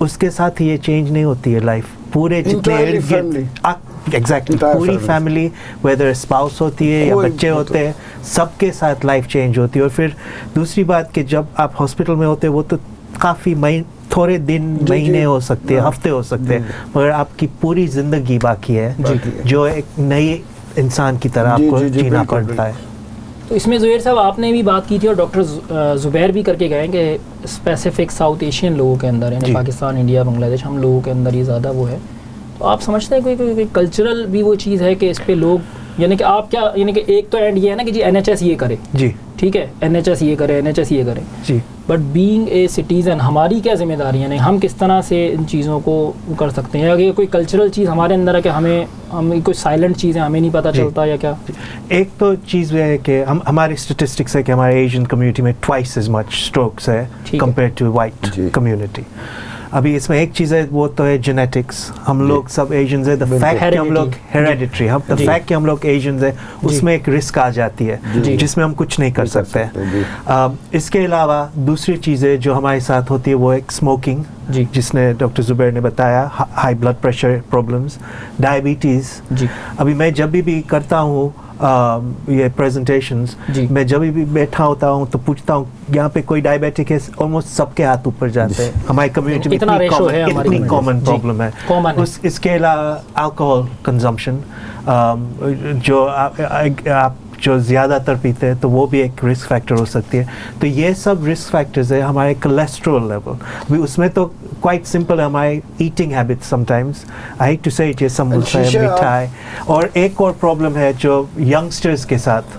اس کے ساتھ ہی یہ چینج نہیں ہوتی ہے لائف, پورے جتنے ایگزیکٹلی پوری فیملی, ویدر اسپاؤس ہوتی ہے یا بچے ہوتے ہیں, سب کے ساتھ لائف چینج ہوتی ہے. اور پھر دوسری بات کہ جب آپ ہاسپٹل میں ہوتے ہیں وہ تو کافی تھوڑے دن مہینے ہو سکتے ہیں, ہفتے ہو سکتے ہیں, مگر آپ کی پوری زندگی باقی ہے جو ایک نئی انسان کی طرح آپ کو جینا پڑتا ہے. تو اس میں زبیر صاحب آپ نے بھی بات کی تھی اور ڈاکٹر زبیر بھی کر کے گئے کہ اسپیسیفک ساؤتھ ایشین لوگوں کے اندر, یعنی پاکستان, انڈیا, بنگلہ دیش, ہم لوگوں کے اندر یہ زیادہ وہ ہے. تو آپ سمجھتے ہیں کوئی کلچرل بھی وہ چیز ہے کہ اس پہ لوگ, یعنی کہ آپ کیا, یعنی کہ ایک تو اینڈ یہ ہے نا کہ جی NHS یہ کرے, جی ٹھیک ہے, NHS یہ کرے, NHS یہ کرے, جی, بٹ بینگ اے سٹیزن ہماری کیا ذمہ داری ہے, ہم کس طرح سے ان چیزوں کو کر سکتے ہیں, یا کوئی کلچرل چیز ہمارے اندر ہے کہ ہم کوئی سائلنٹ چیز ہے, ہمیں نہیں پتہ چلتا یا کیا؟ ایک تو چیز یہ ہے کہ ہماری اسٹیٹسٹکس ہے کہ ہمارے ایشین کمیونٹی میں twice as much strokes ہے compared to white community. ابھی اس میں ایک چیز ہے وہ تو ہے جینیٹکس, ہم لوگ سب ایشینز ہیں, دا فیکٹ کہ ہم لوگ ہیریڈیٹری, دا فیکٹ کہ ہم لوگ ایشینز ہیں, اس میں ایک رسک آ جاتی ہے جس میں ہم کچھ نہیں کر سکتے. اس کے علاوہ دوسری چیزیں جو ہمارے ساتھ ہوتی ہے وہ ایک اسموکنگ, جس نے ڈاکٹر زبیر نے بتایا, high blood pressure problems, diabetes. ابھی میں جب بھی کرتا ہوں یہ پریزنٹیشنز, میں جب بھی بیٹھا ہوتا ہوں تو پوچھتا ہوں یہاں پہ کوئی ڈائبیٹک ہے, آلموسٹ سب کے ہاتھ اوپر جاتے ہیں. ہماری کمیونٹی میں اتنی کامن پرابلم ہے. اس کے علاوہ الکوہول کنزمپشن, جو آپ جو زیادہ تر پیتے ہیں تو وہ بھی ایک رسک فیکٹر ہو سکتی ہے. تو یہ سب رسک فیکٹرز ہیں. ہمارے کولیسٹرول لیول بھی اس میں تو کوائٹ سمپل ہے, ہمارے eating habit some times, I hate to say یہ سموسہ ہے, مٹھائی. اور ایک اور پرابلم ہے جو ینگسٹرز کے ساتھ,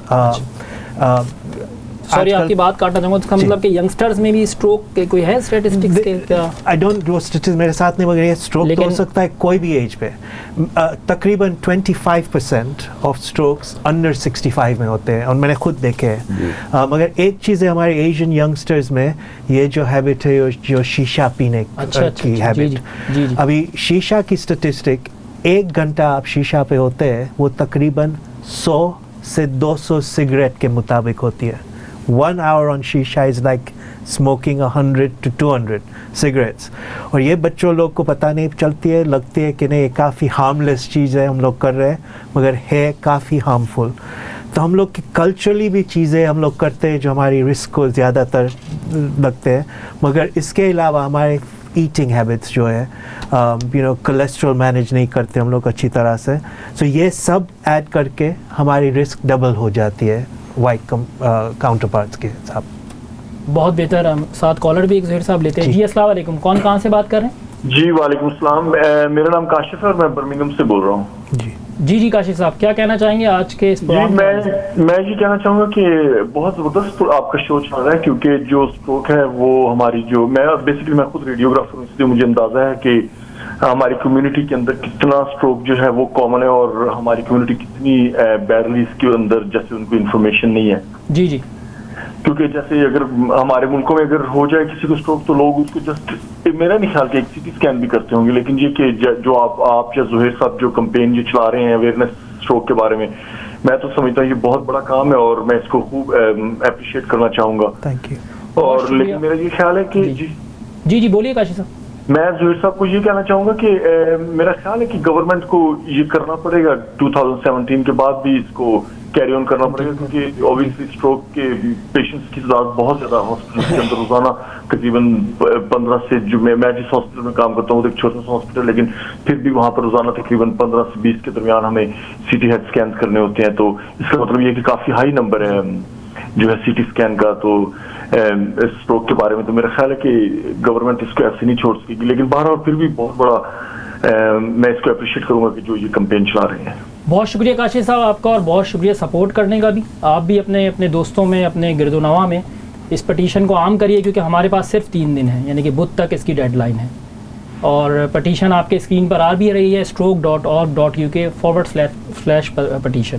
سوری آپ کی بات کاٹنا چاہوں گا, اس کا مطلب کہ ینگسٹرز میں بھی اسٹروک کے کوئی ہے اسٹیٹسٹکس کے کیا؟ آئی ڈونٹ وہ اسٹیٹسٹکس میرے ساتھ نہیں, مگر یہ اسٹروک تو ہو سکتا ہے کوئی بھی ایج پہ. تقریباً 25% آف اسٹروکس انڈر 65 میں ہوتے ہیں, اور میں نے خود دیکھے ہیں. مگر ایک چیز ہے ہمارے ایشین ینگسٹرز میں, یہ جو ہیبٹ ہے جو شیشہ پینے کی ہیبٹ. ابھی شیشہ کی اسٹیٹسٹک 1 گھنٹہ آپ شیشہ پہ ہوتے ہیں وہ تقریباً 100 سے 200 سگریٹ کے مطابق ہوتی ہے. 1 hour on shisha is like smoking 100 to 200 cigarettes. اور یہ بچوں لوگ کو پتہ نہیں چلتی ہے, لگتی ہے کہ نہیں یہ کافی ہارملیس چیز ہے ہم لوگ کر رہے ہیں, مگر ہے کافی ہارمفل. تو ہم لوگ کی کلچرلی بھی چیزیں ہم لوگ کرتے ہیں جو ہماری رسک کو زیادہ تر لگتے ہیں, مگر اس کے علاوہ ہمارے ایٹنگ ہیبٹس جو ہے, کولیسٹرول مینیج نہیں کرتے ہم لوگ اچھی طرح سے. سو یہ سب ایڈ کر کے ہماری رسک ڈبل ہو جاتی ہے وائٹ کاؤنٹر پارٹس کے حساب. بہت بہتر. ہم ساتھ کالر بھی ایک زہیر صاحب لیتے ہیں. جی السلام علیکم, کون کہاں سے بات کر رہے ہیں؟ جی وعلیکم السلام, میرا نام کاشف ہے اور میں برمنگھم سے بول رہا ہوں. جی کاشف صاحب کیا کہنا چاہیں گے آج کے اس پروگرام میں یہ کہنا چاہوں گا کہ بہت زبردست آپ کا شو چل رہا ہے, کیونکہ جو اسٹروک ہے وہ ہماری جو میں بیسکلی میں خود ریڈیوگرافر ہوں, اس لیے مجھے اندازہ ہے کہ ہماری کمیونٹی کے اندر کتنا اسٹروک جو ہے وہ کامن ہے, اور ہماری کمیونٹی کتنی بیرلی اس کے اندر جیسے ان کو انفارمیشن نہیں ہے. جی کیونکہ جیسے اگر ہمارے ملکوں میں اگر ہو جائے کسی کو اسٹروک تو لوگ اس کو جسٹ, میرا نہیں خیال کہ ایک CT اسکین بھی کرتے ہوں گے, لیکن یہ کہ جو آپ یا زہیر صاحب جو کمپین یہ چلا رہے ہیں اویئرنیس اسٹروک کے بارے میں تو سمجھتا ہوں یہ بہت بڑا کام ہے, اور میں اس کو خوب اپریشیٹ کرنا چاہوں گا. Thank you. اور لیکن میرا یہ خیال ہے کہ جی بولیے کاشف صاحب. میں زہیر صاحب کو یہ کہنا چاہوں گا کہ میرا خیال ہے کہ گورنمنٹ کو یہ کرنا پڑے گا 2017 کے بعد بھی اس کو کیری آن کرنا پڑے گا, کیونکہ اوبویسلی اسٹروک کے پیشنٹس کی تعداد بہت زیادہ ہاسپٹل کے اندر روزانہ تقریباً 15 سے, جو میں جس ہاسپٹل میں کام کرتا ہوں ایک چھوٹا سا ہاسپٹل, لیکن پھر بھی وہاں پر روزانہ تقریباً 15 سے 20 کے درمیان ہمیں CT ہیڈ اسکینس کرنے ہوتے ہیں. تو اس کا مطلب یہ کہ کافی ہائی نمبر ہے جو ہے CT اسکین کا. تو اسٹروک کے بارے میں تو میرا خیال ہے کہ گورنمنٹ اس کو ایسے نہیں چھوڑ سکے گی, لیکن بہرحال پھر بھی بہت بڑا میں اس کو اپریشیٹ کروں گا کہ جو یہ کمپین چلا رہے ہیں. بہت شکریہ کاشف صاحب آپ کا, اور بہت شکریہ سپورٹ کرنے کا بھی. آپ بھی اپنے دوستوں میں, اپنے گرد و نواح میں اس پٹیشن کو عام کریے, کیونکہ ہمارے پاس صرف 3 دن ہیں, یعنی کہ بدھ تک اس کی ڈیڈ لائن ہے. اور پٹیشن آپ کے اسکرین پر آ بھی رہی ہے stroke.org.uk/petition.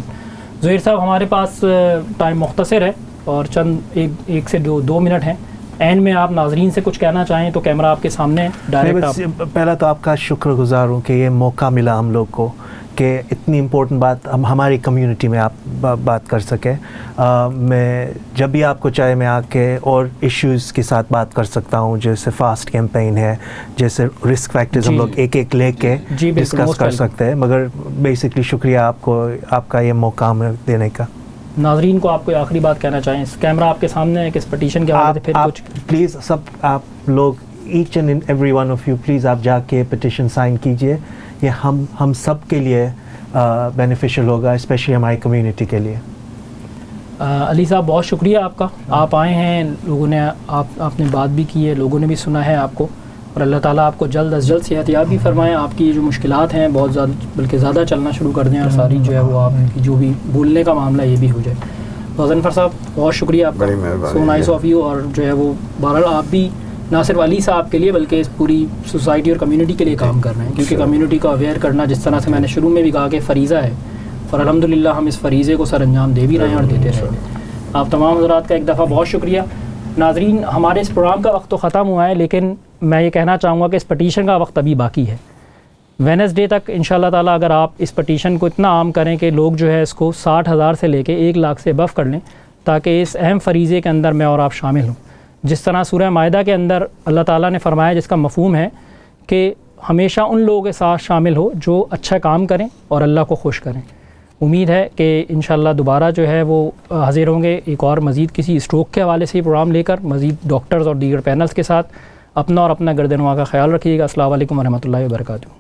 زہیر صاحب ہمارے پاس ٹائم مختصر ہے اور چند ایک سے دو منٹ ہیں. اینڈ میں آپ ناظرین سے کچھ کہنا چاہیں تو کیمرہ آپ کے سامنے ہے ڈائریکٹ. پہلا تو آپ کا شکر گزار ہوں کہ یہ موقع ملا ہم لوگ کو کہ اتنی امپورٹنٹ بات ہم ہماری کمیونٹی میں آپ بات کر سکیں. میں جب بھی آپ کو چاہے میں آ کے اور ایشوز کے ساتھ بات کر سکتا ہوں, جیسے فاسٹ کیمپین ہے, جیسے رسک فیکٹرز ہم لوگ ایک ایک لے کے ڈسکس کر سکتے ہیں. مگر بیسکلی شکریہ آپ کو, آپ کا یہ موقع ہمیں دینے کا. ناظرین کو آپ کوئی آخری بات کہنا چاہیں؟ کیمرہ آپ کے سامنے ہے کہ اس پٹیشن کے حوالے سے پھر کچھ پلیز سب آپ لوگ each and every one of you please آپ جا کے پٹیشن سائن کیجئے. یہ ہم سب کے لیے بینیفیشیل ہوگا, اسپیشلی ہماری کمیونٹی کے لیے. علی صاحب بہت شکریہ آپ کا, آپ آئے ہیں, لوگوں نے آپ نے بات بھی کی ہے, لوگوں نے بھی سنا ہے آپ کو, اور اللہ تعالیٰ آپ کو جلد از جلد صحت یاب بھی فرمائیں. آپ کی جو مشکلات ہیں بہت زیادہ بلکہ زیادہ چلنا شروع کر دیں اور ساری جو ہے وہ آپ کی جو بھی بولنے کا معاملہ یہ بھی ہو جائے. غضنفر صاحب بہت شکریہ آپ کا, سو نائس آف یو. اور جو ہے وہ بہرحال آپ بھی نہ صرف علی صاحب کے لیے بلکہ اس پوری سوسائٹی اور کمیونٹی کے لیے کام کر رہے ہیں, کیونکہ کمیونٹی کو اویئر کرنا جس طرح سے میں نے شروع میں بھی کہا کہ فریضہ ہے, اور الحمدللہ ہم اس فریضے کو سر انجام دے بھی رہے ہیں اور دیتے رہے ہیں. آپ تمام حضرات کا ایک دفعہ بہت شکریہ. ناظرین ہمارے اس پروگرام کا وقت تو ختم ہوا ہے, لیکن میں یہ کہنا چاہوں گا کہ اس پٹیشن کا وقت ابھی باقی ہے. وینسڈے تک انشاءاللہ تعالیٰ اگر آپ اس پٹیشن کو اتنا عام کریں کہ لوگ جو ہے اس کو 60,000 سے لے کے 1 لاکھ سے ابو کر لیں, تاکہ اس اہم فریضے کے اندر میں اور آپ شامل ہوں. جس طرح سورہ مائدہ کے اندر اللہ تعالیٰ نے فرمایا, جس کا مفہوم ہے کہ ہمیشہ ان لوگوں کے ساتھ شامل ہو جو اچھا کام کریں اور اللہ کو خوش کریں. امید ہے کہ انشاءاللہ دوبارہ جو ہے وہ حاضر ہوں گے ایک اور مزید کسی اسٹروک کے حوالے سے پروگرام لے کر, مزید ڈاکٹرز اور دیگر پینلز کے ساتھ. اپنا اور اپنا گرد نواں کا خیال رکھیے گا. السلام علیکم ورحمۃ اللہ وبرکاتہ.